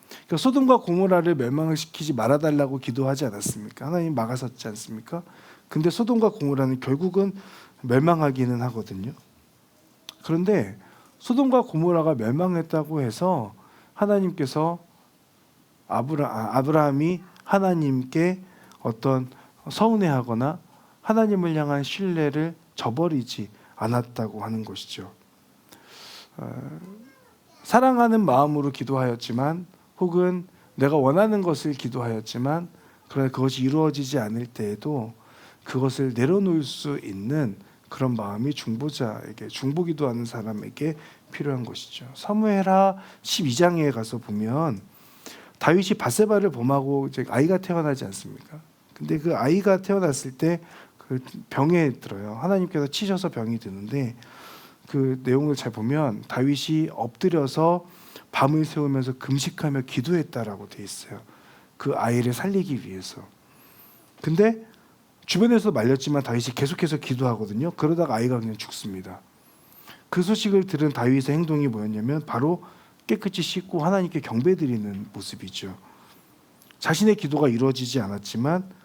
그러니까 소돔과 고모라를 멸망을 시키지 말아달라고 기도하지 않았습니까? 하나님 막아섰지 않습니까? 근데 소돔과 고모라는 결국은 멸망하기는 하거든요. 그런데 소돔과 고모라가 멸망했다고 해서 하나님께서 아브라함이 하나님께 어떤 서운해하거나 하나님을 향한 신뢰를 저버리지 않았다고 하는 것이죠. 사랑하는 마음으로 기도하였지만 혹은 내가 원하는 것을 기도하였지만 그러나 그것이 이루어지지 않을 때에도 그것을 내려놓을 수 있는 그런 마음이 중보자에게 중보기도하는 사람에게 필요한 것이죠. 사무엘하 12장에 가서 보면 다윗이 밧세바를 범하고 이제 아이가 태어나지 않습니까? 근데 그 아이가 태어났을 때 그 병에 들어요. 하나님께서 치셔서 병이 드는데 그 내용을 잘 보면 다윗이 엎드려서 밤을 새우면서 금식하며 기도했다라고 돼 있어요. 그 아이를 살리기 위해서. 근데 주변에서 말렸지만 다윗이 계속해서 기도하거든요. 그러다가 아이가 그냥 죽습니다. 그 소식을 들은 다윗의 행동이 뭐였냐면 바로 깨끗이 씻고 하나님께 경배드리는 모습이죠. 자신의 기도가 이루어지지 않았지만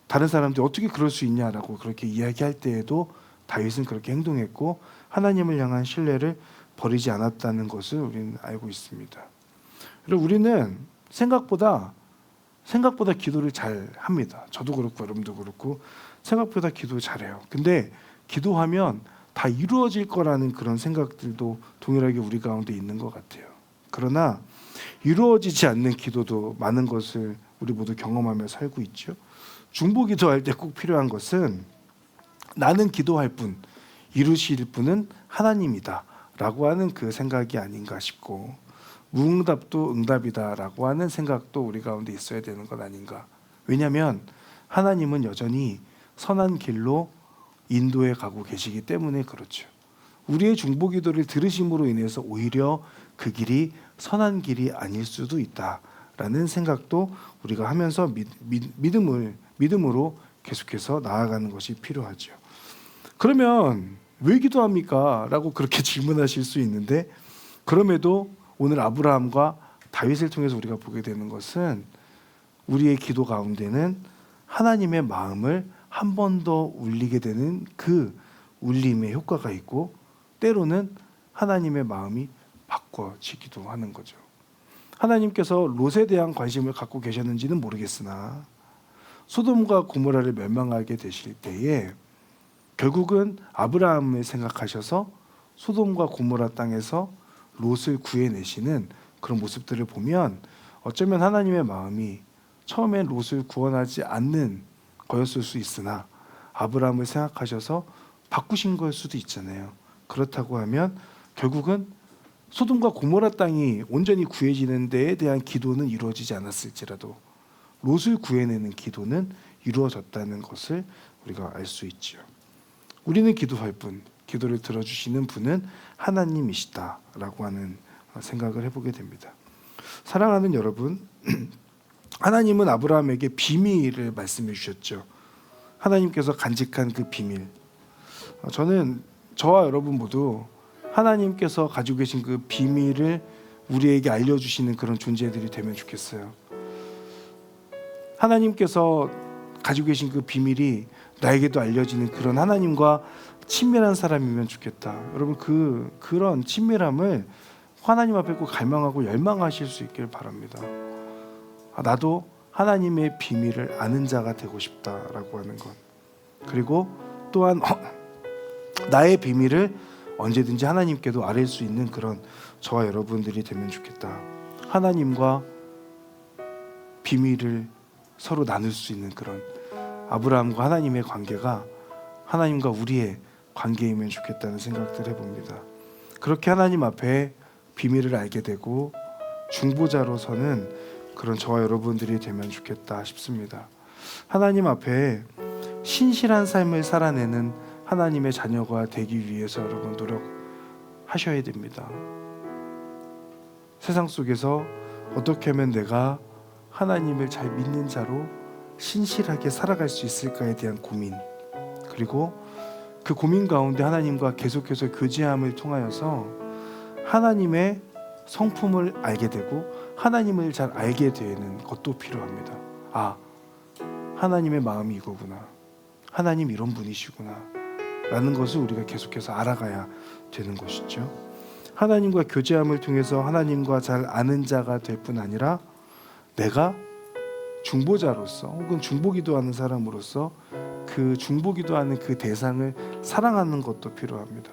다른 사람들이 어떻게 그럴 수 있냐라고 그렇게 이야기할 때에도 다윗은 그렇게 행동했고 하나님을 향한 신뢰를 버리지 않았다는 것을 우리는 알고 있습니다. 그리고 우리는 생각보다 기도를 잘 합니다. 저도 그렇고 여러분도 그렇고 생각보다 기도 잘해요. 근데 기도하면 다 이루어질 거라는 그런 생각들도 동일하게 우리 가운데 있는 것 같아요. 그러나 이루어지지 않는 기도도 많은 것을 우리 모두 경험하며 살고 있죠. 중보기도할 때 꼭 필요한 것은 나는 기도할 뿐 이루실 분은 하나님이다 라고 하는 그 생각이 아닌가 싶고 무응답도 응답이다라고 하는 생각도 우리 가운데 있어야 되는 것 아닌가. 왜냐하면 하나님은 여전히 선한 길로 인도해 가고 계시기 때문에 그렇죠. 우리의 중보기도를 들으심으로 인해서 오히려 그 길이 선한 길이 아닐 수도 있다라는 생각도 우리가 하면서 믿음으로 계속해서 나아가는 것이 필요하죠. 그러면 왜 기도합니까? 라고 그렇게 질문하실 수 있는데 그럼에도 오늘 아브라함과 다윗을 통해서 우리가 보게 되는 것은 우리의 기도 가운데는 하나님의 마음을 한 번 더 울리게 되는 그 울림의 효과가 있고, 때로는 하나님의 마음이 바꿔지기도 하는 거죠. 하나님께서 롯에 대한 관심을 갖고 계셨는지는 모르겠으나 소돔과 고모라를 멸망하게 되실 때에 결국은 아브라함을 생각하셔서 소돔과 고모라 땅에서 롯을 구해내시는 그런 모습들을 보면 어쩌면 하나님의 마음이 처음엔 롯을 구원하지 않는 거였을 수 있으나 아브라함을 생각하셔서 바꾸신 걸 수도 있잖아요. 그렇다고 하면 결국은 소돔과 고모라 땅이 온전히 구해지는 데에 대한 기도는 이루어지지 않았을지라도 롯을 구해내는 기도는 이루어졌다는 것을 우리가 알 수 있죠. 우리는 기도할 뿐, 기도를 들어주시는 분은 하나님이시다라고 하는 생각을 해보게 됩니다. 사랑하는 여러분, 하나님은 아브라함에게 비밀을 말씀해 주셨죠. 하나님께서 간직한 그 비밀. 저는 저와 여러분 모두 하나님께서 가지고 계신 그 비밀을 우리에게 알려주시는 그런 존재들이 되면 좋겠어요. 하나님께서 가지고 계신 그 비밀이 나에게도 알려지는 그런 하나님과 친밀한 사람이면 좋겠다. 여러분 그런 친밀함을 하나님 앞에 꼭 갈망하고 열망하실 수 있기를 바랍니다. 나도 하나님의 비밀을 아는 자가 되고 싶다라고 하는 것. 그리고 또한 나의 비밀을 언제든지 하나님께도 아뢰 수 있는 그런 저와 여러분들이 되면 좋겠다. 하나님과 비밀을 서로 나눌 수 있는 그런 아브라함과 하나님의 관계가 하나님과 우리의 관계이면 좋겠다는 생각들을 해봅니다. 그렇게 하나님 앞에 비밀을 알게 되고 중보자로서는 그런 저와 여러분들이 되면 좋겠다 싶습니다. 하나님 앞에 신실한 삶을 살아내는 하나님의 자녀가 되기 위해서 여러분 노력하셔야 됩니다. 세상 속에서 어떻게 하면 내가 하나님을 잘 믿는 자로 신실하게 살아갈 수 있을까에 대한 고민, 그리고 그 고민 가운데 하나님과 계속해서 교제함을 통하여서 하나님의 성품을 알게 되고 하나님을 잘 알게 되는 것도 필요합니다. 하나님의 마음이 이거구나, 하나님 이런 분이시구나 라는 것을 우리가 계속해서 알아가야 되는 것이죠. 하나님과 교제함을 통해서 하나님과 잘 아는 자가 될 뿐 아니라 내가 중보자로서 혹은 중보기도하는 사람으로서 그 중보기도하는 그 대상을 사랑하는 것도 필요합니다.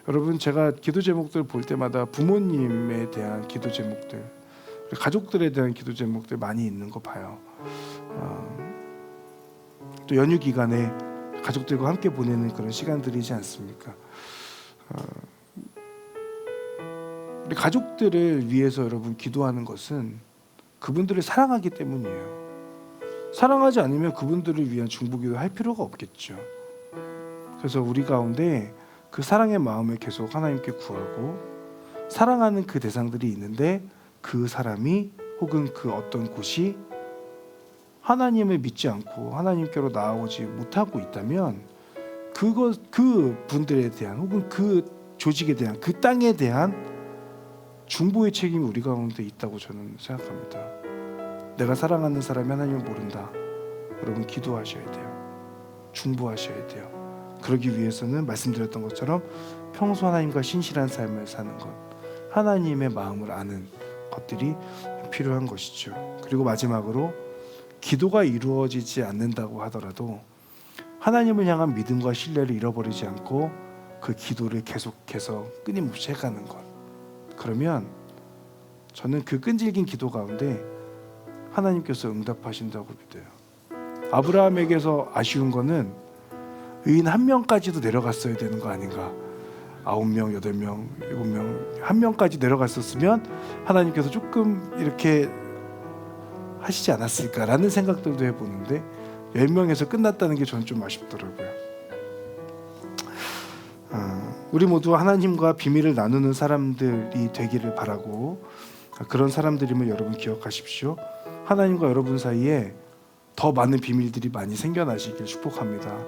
여러분, 제가 기도 제목들 볼 때마다 부모님에 대한 기도 제목들, 가족들에 대한 기도 제목들 많이 있는 거 봐요. 또 연휴 기간에 가족들과 함께 보내는 그런 시간들이지 않습니까? 우리 가족들을 위해서 여러분 기도하는 것은 그분들을 사랑하기 때문이에요. 사랑하지 않으면 그분들을 위한 중보기도 할 필요가 없겠죠. 그래서 우리 가운데 그 사랑의 마음을 계속 하나님께 구하고 사랑하는 그 대상들이 있는데 그 사람이 혹은 그 어떤 곳이 하나님을 믿지 않고 하나님께로 나아오지 못하고 있다면 그 분들에 대한 혹은 그 조직에 대한 그 땅에 대한 중보의 책임이 우리 가운데 있다고 저는 생각합니다. 내가 사랑하는 사람이 하나님을 모른다. 여러분 기도하셔야 돼요. 중보하셔야 돼요. 그러기 위해서는 말씀드렸던 것처럼 평소 하나님과 신실한 삶을 사는 것, 하나님의 마음을 아는 것들이 필요한 것이죠. 그리고 마지막으로 기도가 이루어지지 않는다고 하더라도 하나님을 향한 믿음과 신뢰를 잃어버리지 않고 그 기도를 계속해서 끊임없이 해가는 것. 그러면 저는 그 끈질긴 기도 가운데 하나님께서 응답하신다고 믿어요. 아브라함에게서 아쉬운 거는 의인 한 명까지도 내려갔어야 되는 거 아닌가. 9명, 8명, 7명, 한 명까지 내려갔었으면 하나님께서 조금 이렇게 하시지 않았을까라는 생각들도 해보는데 10명에서 끝났다는 게 저는 좀 아쉽더라고요. 우리 모두 하나님과 비밀을 나누는 사람들이 되기를 바라고, 그런 사람들임을 여러분 기억하십시오. 하나님과 여러분 사이에 더 많은 비밀들이 많이 생겨나시길 축복합니다.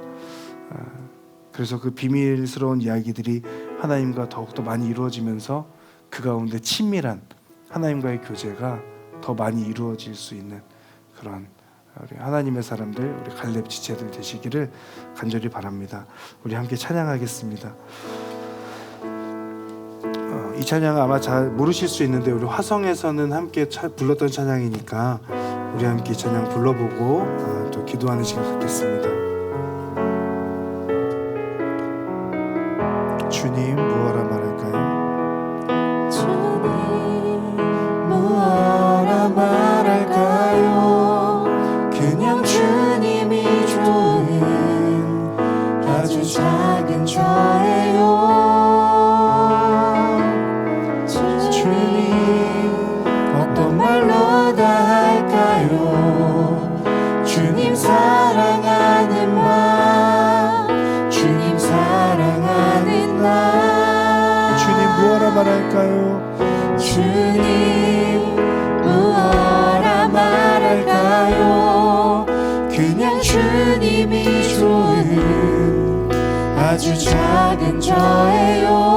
그래서 그 비밀스러운 이야기들이 하나님과 더욱더 많이 이루어지면서 그 가운데 친밀한 하나님과의 교제가 더 많이 이루어질 수 있는 그런 우리 하나님의 사람들, 우리 갈렙 지체들 되시기를 간절히 바랍니다. 우리 함께 찬양하겠습니다. 이 찬양 아마 잘 모르실 수 있는데 우리 화성에서는 함께 불렀던 찬양이니까 우리 함께 찬양 불러보고 또 기도하는 시간 갖겠습니다. 주님 무엇라 말할까요? 주님 무엇라 말할까요? 그냥 주님이 좋은 아주 작은 저예요. 어떤 말로 다 할까요? 주님 사랑하는 말, 주님 사랑하는 날. 주님 무엇라 말할까요? 주님 무엇라 말할까요? 그냥 주님이 좋은 아주 작은 저예요.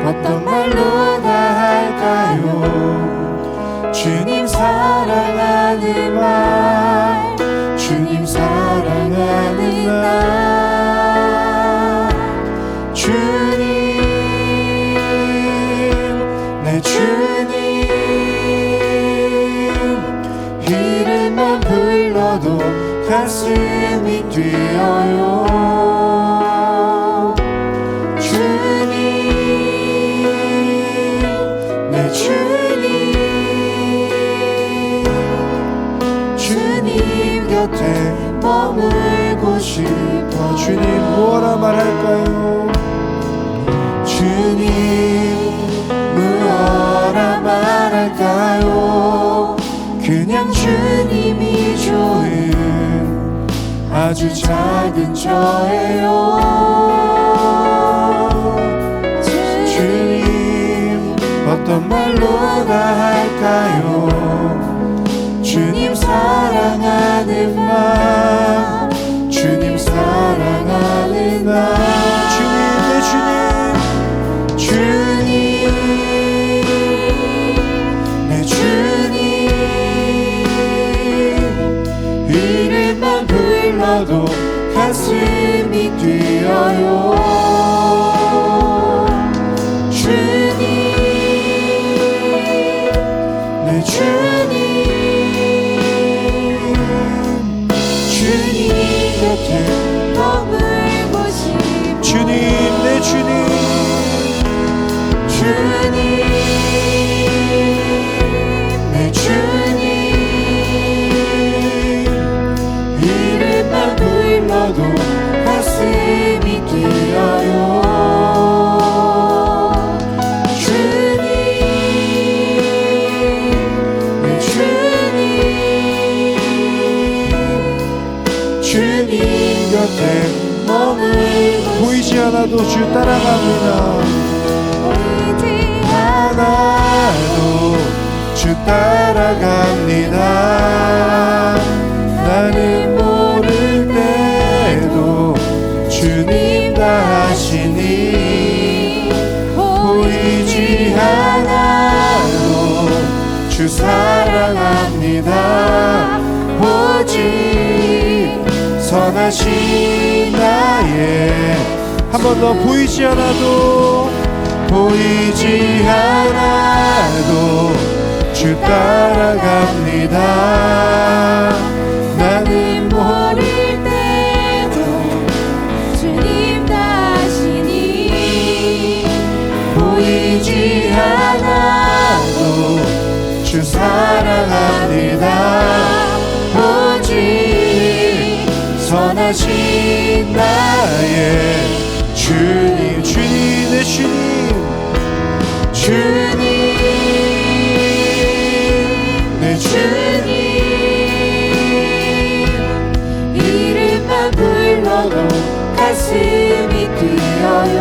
어떤 말로 다 할까요? 주님 사랑하는 말, 주님 사랑하는 날. 주님, 내 주님, 이름만 불러도 가슴이 뛰어요. 주님 곁에 머물고 싶어. 주님 무엇라 말할까요? 주님 무엇라 말할까요? 그냥 주님이 좋은 아주 작은 저예요. 주님 어떤 말로 다 할까요? 주님 사랑하는 말, 주님 사랑하는 날. 주님 내 주님, 주님 내 주님, 이름만 불러도 가슴이 뛰어요. 주님 내 주님, 머물고 싶어. 주님 내 주님, 주님 내 주님, 이름만 불러도 가슴이 뛰어요. 주님 내 주님, 주님 곁에 보이지 않아도 주 따라갑니다. 보이지 않아도 주 따라갑니다. 나는 모를 때도 주님 다 하시니 보이지 않아도 주 사랑합니다. 오직 선하신 나의 한 번 더 보이지 않아도 주 따라갑니다. 나는 모를 때도 주님 다 하시니 보이지 않아도 주 사랑합니다. 오직 선하신 나의 주님, 주님 내 주님, 주님 내 주님, 이름만 불러도 가슴이 뛰어요.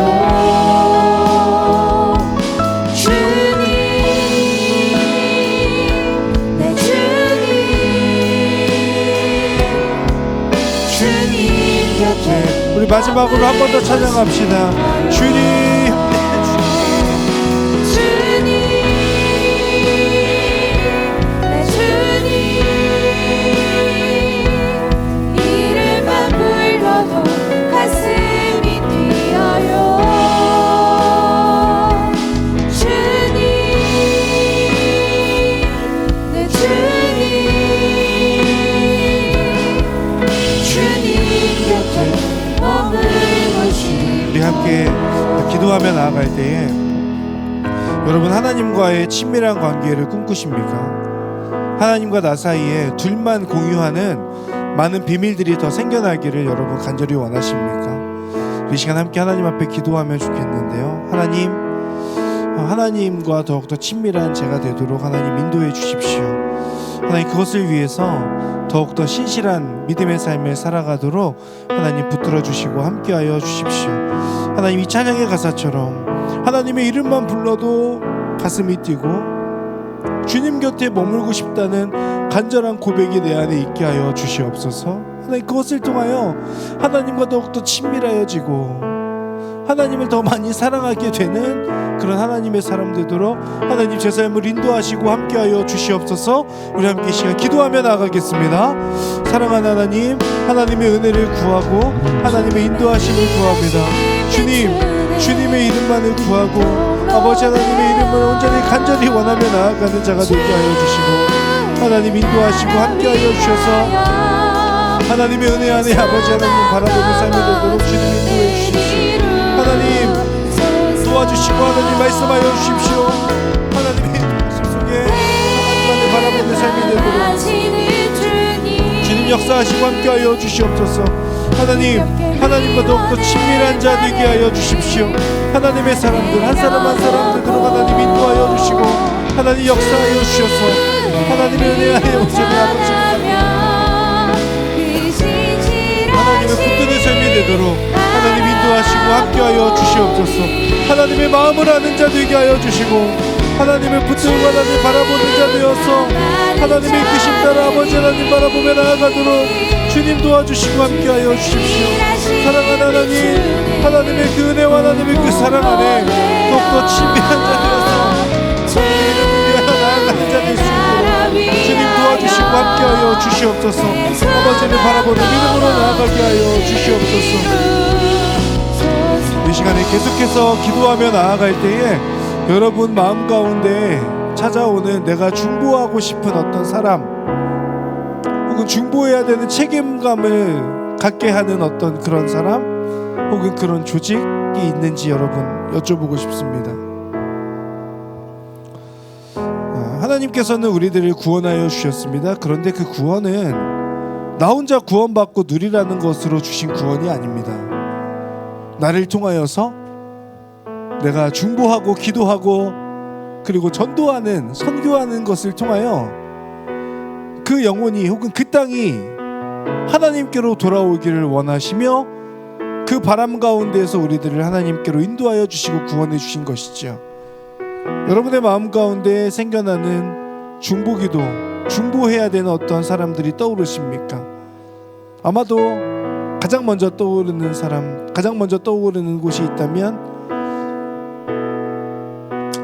주님 내 주님, 주님 곁에 우리 마지막으로 한 번 더 찬양합시다. 주님, 주님 기도하며 나아갈 때에 여러분 하나님과의 친밀한 관계를 꿈꾸십니까? 하나님과 나 사이에 둘만 공유하는 많은 비밀들이 더 생겨나기를 여러분 간절히 원하십니까? 이 시간 함께 하나님 앞에 기도하면 좋겠는데요. 하나님과 더욱더 친밀한 제가 되도록 하나님 인도해 주십시오. 하나님 그것을 위해서 더욱더 신실한 믿음의 삶을 살아가도록 하나님 붙들어 주시고 함께하여 주십시오. 하나님 이 찬양의 가사처럼 하나님의 이름만 불러도 가슴이 뛰고 주님 곁에 머물고 싶다는 간절한 고백이 내 안에 있게 하여 주시옵소서. 하나님 그것을 통하여 하나님과 더욱더 친밀하여지고 하나님을 더 많이 사랑하게 되는 그런 하나님의 사람 되도록 하나님 제 삶을 인도하시고 함께하여 주시옵소서. 우리 함께 이 시간 기도하며 나아가겠습니다. 사랑하는 하나님, 하나님의 은혜를 구하고 하나님의 인도하심을 구합니다. 주님의 이름만을 구하고 아버지 하나님의 이름을 온전히 간절히 원하며 나아가는 자가 되게 하여 주시고 하나님 인도하시고 함께하여 주셔서 하나님의 은혜 안에 아버지 하나님 바라보는 삶이 되도록 주님 인도해 주십시오. 하나님 도와주시고 하나님 말씀하여 주십시오. 하나님의 말씀 속에 하나님만을 바라보는 삶이 되도록 주님 역사하시고 함께하여 주시옵소서. 하나님과 더욱더 친밀한 자 되게 하여 주십시오. 하나님의 사람들 한 사람 한 사람 되도록 하나님 인도하여 주시고 하나님 역사하여 주셔서 하나님의 은혜 안에 온전히 아버지 하나님의 붙드는 삶이 되도록 하나님 인도하시고 함께하여 주시옵소서. 하나님의 마음을 아는 자 되게 하여 주시고 하나님의 붙들고 하나님 바라보는 자 되어서 하나님의 이끄심 따라 아버지 하나님 바라보며 나아가도록 주님 도와주시고 함께하여 주십시오. 사랑하는 하나님의 그 은혜와 하나님의 그 사랑 안에 더욱더 친밀한 자 되어서 주님의 이름을 위하여 나아가는 자 될 수 있도록 주님 도와주시고 함께하여 주시옵소서. 아버지를 바라보는 믿음으로 나아가게 하여 주시옵소서. 이 시간에 계속해서 기도하며 나아갈 때에 여러분 마음 가운데 찾아오는 내가 중보하고 싶은 어떤 사람 혹은 중보해야 되는 책임감을 갖게 하는 어떤 그런 사람 혹은 그런 조직이 있는지 여러분 여쭤보고 싶습니다. 하나님께서는 우리들을 구원하여 주셨습니다. 그런데 그 구원은 나 혼자 구원받고 누리라는 것으로 주신 구원이 아닙니다. 나를 통하여서 내가 중보하고 기도하고 그리고 전도하는 선교하는 것을 통하여 그 영혼이 혹은 그 땅이 하나님께로 돌아오기를 원하시며 그 바람 가운데에서 우리들을 하나님께로 인도하여 주시고 구원해 주신 것이죠. 여러분의 마음 가운데 생겨나는 중보기도 중보해야 되는 어떤 사람들이 떠오르십니까? 아마도 가장 먼저 떠오르는 사람, 가장 먼저 떠오르는 곳이 있다면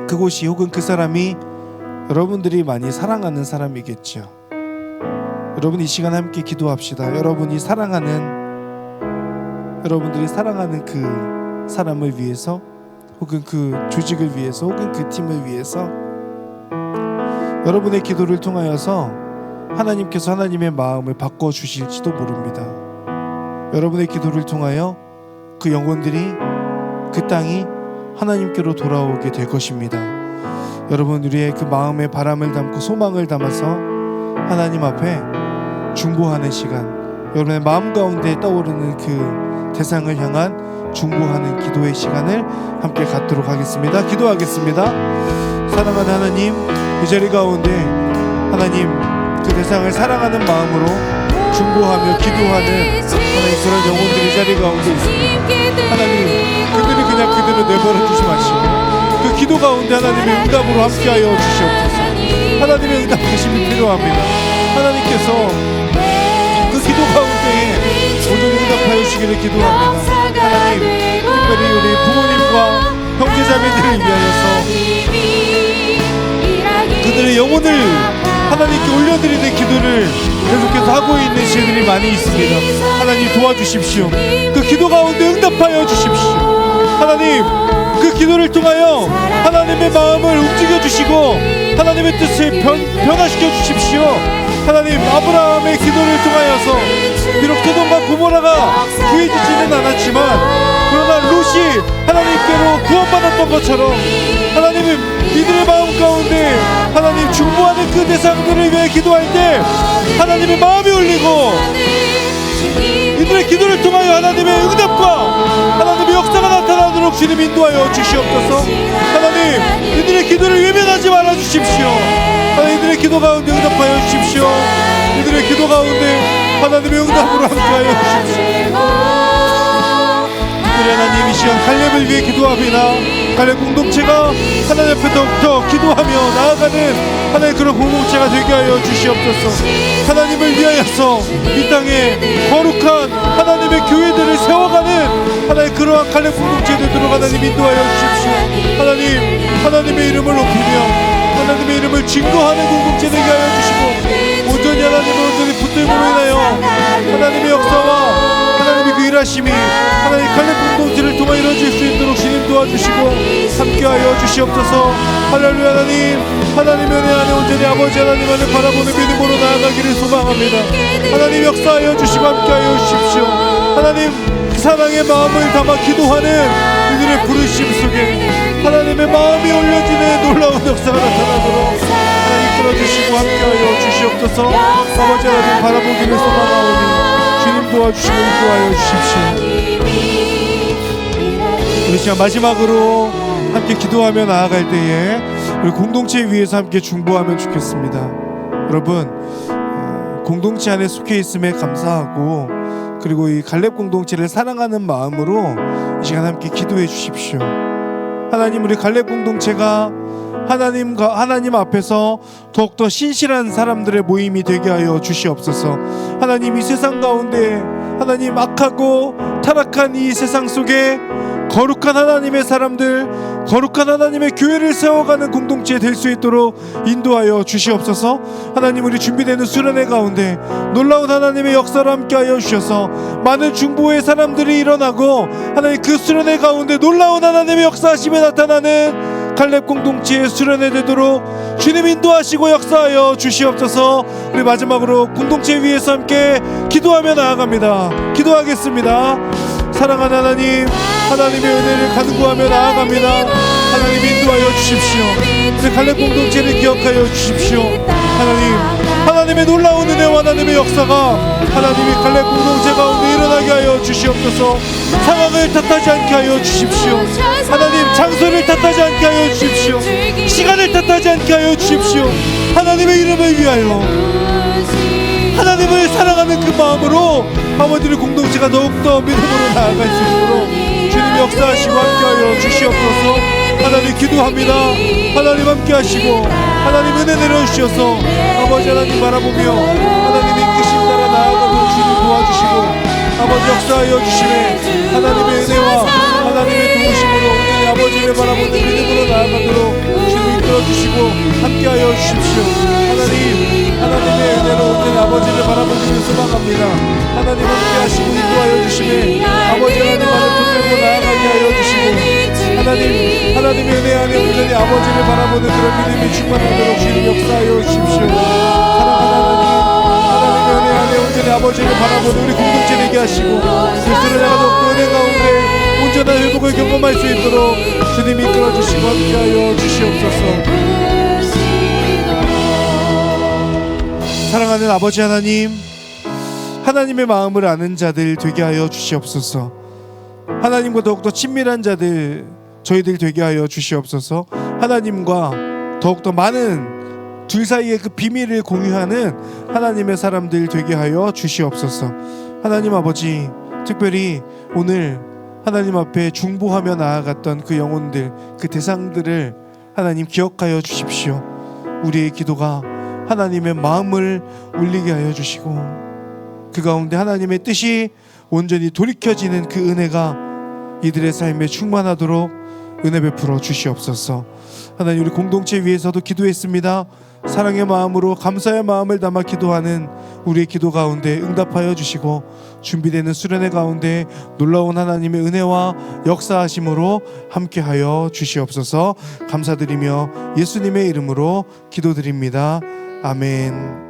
그곳이 혹은 그 사람이 여러분들이 많이 사랑하는 사람이겠죠. 여러분 이 시간 함께 기도합시다. 여러분들이 사랑하는 그 사람을 위해서 혹은 그 조직을 위해서 혹은 그 팀을 위해서 여러분의 기도를 통하여서 하나님께서 하나님의 마음을 바꿔주실지도 모릅니다. 여러분의 기도를 통하여 그 영혼들이 그 땅이 하나님께로 돌아오게 될 것입니다. 여러분 우리의 그 마음의 바람을 담고 소망을 담아서 하나님 앞에 중보하는 시간, 여러분의 마음 가운데 떠오르는 그 대상을 향한 중보하는 기도의 시간을 함께 갖도록 하겠습니다. 기도하겠습니다. 사랑하는 하나님, 이 자리 가운데 하나님 그 대상을 사랑하는 마음으로 중보하며 기도하는 하나님 그런 영혼들이 이 자리 가운데 있습니다. 하나님 그들을 그냥 그대로 내버려 주지 마시고 그 기도 가운데 하나님의 응답으로 함께하여 주시옵소서. 하나님의 응답하심이 필요합니다. 하나님께서 그 기도 가운데에 온전히 응답하여 주시기를 기도합니다. 하나님 특별히 우리 부모님과 형제자매들을 위하여서 그들의 영혼을 하나님께 올려드리는 기도를 계속해서 하고 있는 시들이 많이 있습니다. 하나님 도와주십시오. 그 기도 가운데 응답하여 주십시오. 하나님 그 기도를 통하여 하나님의 마음을 움직여 주시고 하나님의 뜻을 변화시켜 주십시오. 하나님 아브라함의 기도를 통하여서 비록 소돔과 고모라가 구해지지는 않았지만 그러나 롯이 하나님께로 구원받았던 것처럼 하나님은 이들의 마음 가운데 하나님 중보하는 그 대상들을 위해 기도할 때 하나님의 마음이 울리고 이들의 기도를 통하여 하나님의 응답과 하나님의 역사가 나타나도록 주님 인도하여 주시옵소서. 하나님 이들의 기도를 외면하지 말아 주십시오. 하나님 이들의 기도 가운데 응답하여 주십시오. 이들의 기도 가운데 하나님의 응답으로 함께하여 주십시오. 우리 하나님 이 시간 갈렙을 위해 기도합니다. 갈렙 공동체가 하나님 앞에 더욱더 기도하며 나아가는 하나님 그런 공동체가 되게 하여 주시옵소서. 하나님을 위하여서 이 땅에 거룩한 하나님의 교회들을 세워가는 하나님 그러한 갈렙 공동체 되도록 하나님 인도하여 주십시오. 하나님의 이름을 높이며 하나님의 이름을 증거하는 공동체 되게 하여 주시고 온전히 하나님을 온전히 붙들므로 인하여 하나님의 역사와 하나님의 그 일하심이 하나님 갈렙 공동체를 통해 이루어질 수 있도록 주님 도와주시고 함께하여 주시옵소서. 할렐루야. 하나님의 은혜 안에 온전히 아버지 하나님 안을 바라보는 믿음으로 나아가기를 소망합니다. 하나님 역사하여 주시고 함께하여 주십시오. 하나님 그 사랑의 마음을 담아 기도하는 이들의 부르심 속에 하나님의 마음이 올려지는 놀라운 역사가 나타나도록 하나님 이끌어주시고 함께하여 주시옵소서. 아버지 하나님 바라보기를 소망하오니 주님 도와주시고 인도하여 주십시오. 우리 시간 마지막으로 함께 기도하며 나아갈 때에 우리 공동체 위에서 함께 중보하면 좋겠습니다. 여러분 공동체 안에 속해 있음에 감사하고 그리고 이 갈렙 공동체를 사랑하는 마음으로 이 시간 함께 기도해 주십시오. 하나님 우리 갈렙 공동체가 하나님 앞에서 더욱더 신실한 사람들의 모임이 되게 하여 주시옵소서. 하나님 이 세상 가운데 하나님 악하고 타락한 이 세상 속에 거룩한 하나님의 사람들 거룩한 하나님의 교회를 세워가는 공동체 될 수 있도록 인도하여 주시옵소서. 하나님 우리 준비되는 수련회 가운데 놀라운 하나님의 역사로 함께하여 주셔서 많은 중보의 사람들이 일어나고 하나님 그 수련회 가운데 놀라운 하나님의 역사하심에 나타나는 갈렙 공동체의 수련회 되도록 주님 인도하시고 역사하여 주시옵소서. 우리 마지막으로 공동체 위에서 함께 기도하며 나아갑니다. 기도하겠습니다. 사랑하는 하나님의 은혜를 간구하며 나아갑니다. 하나님 인도하여 주십시오. 우리 갈렙 공동체를 기억하여 주십시오. 하나님의 놀라운 은혜와 하나님의 역사가 하나님이 갈렙 공동체 가운데 일어나게 하여 주시옵소서. 상황을 탓하지 않게 하여 주십시오. 하나님 장소를 탓하지 않게 하여 주십시오. 시간을 탓하지 않게 하여 주십시오. 하나님의 이름을 위하여 하나님을 사랑하는 그 마음으로 아버지의 공동체가 더욱더 믿음으로 나아갈 수 있도록 주님 역사하시고 함께하여 주시옵소서. 하나님 기도합니다. 하나님 함께하시고 하나님 은혜 내려주셔서 아버지 하나님 바라보며 하나님의 이끄심 따라 나아가도록 주님 도와주시고 아버지 역사하여 주시매 하나님의 은혜와 하나님의 도우심으로 온전히 아버지를 바라보는 믿음으로 나아가도록 주님 이끌어주시고 함께하여 주십시오. 하나님의 은혜로 온전히 아버지를 바라보기를 소망합니다. 하나님 함께하시고 인도하여 주시매 아버지 하나님 안을 붙들고 나아가게 하여 주시고 하나님의 은혜 안에 온전히 아버지를 바라보는 그런 믿음이 충만하도록 주님 역사하여 주십시오. 하나님의 은혜 안에 온전히 아버지를 바라보는 우리 공동체 되게 하시고 그리스도를 나가도 은혜 가운데 온전한 회복을 경험할 수 있도록 주님이 이끌어주시고 함께하여 주시옵소서. 사랑하는 아버지 하나님의 마음을 아는 자들 되게 하여 주시옵소서. 하나님과 더욱더 친밀한 자들 저희들 되게 하여 주시옵소서. 하나님과 더욱더 많은 둘 사이의 그 비밀을 공유하는 하나님의 사람들 되게 하여 주시옵소서. 하나님 아버지 특별히 오늘 하나님 앞에 중보하며 나아갔던 그 영혼들 그 대상들을 하나님 기억하여 주십시오. 우리의 기도가 하나님의 마음을 울리게 하여 주시고 그 가운데 하나님의 뜻이 온전히 돌이켜지는 그 은혜가 이들의 삶에 충만하도록 은혜 베풀어 주시옵소서. 하나님 우리 공동체 위해서도 기도했습니다. 사랑의 마음으로 감사의 마음을 담아 기도하는 우리의 기도 가운데 응답하여 주시고 준비되는 수련회 가운데 놀라운 하나님의 은혜와 역사하심으로 함께하여 주시옵소서. 감사드리며 예수님의 이름으로 기도드립니다. 아멘.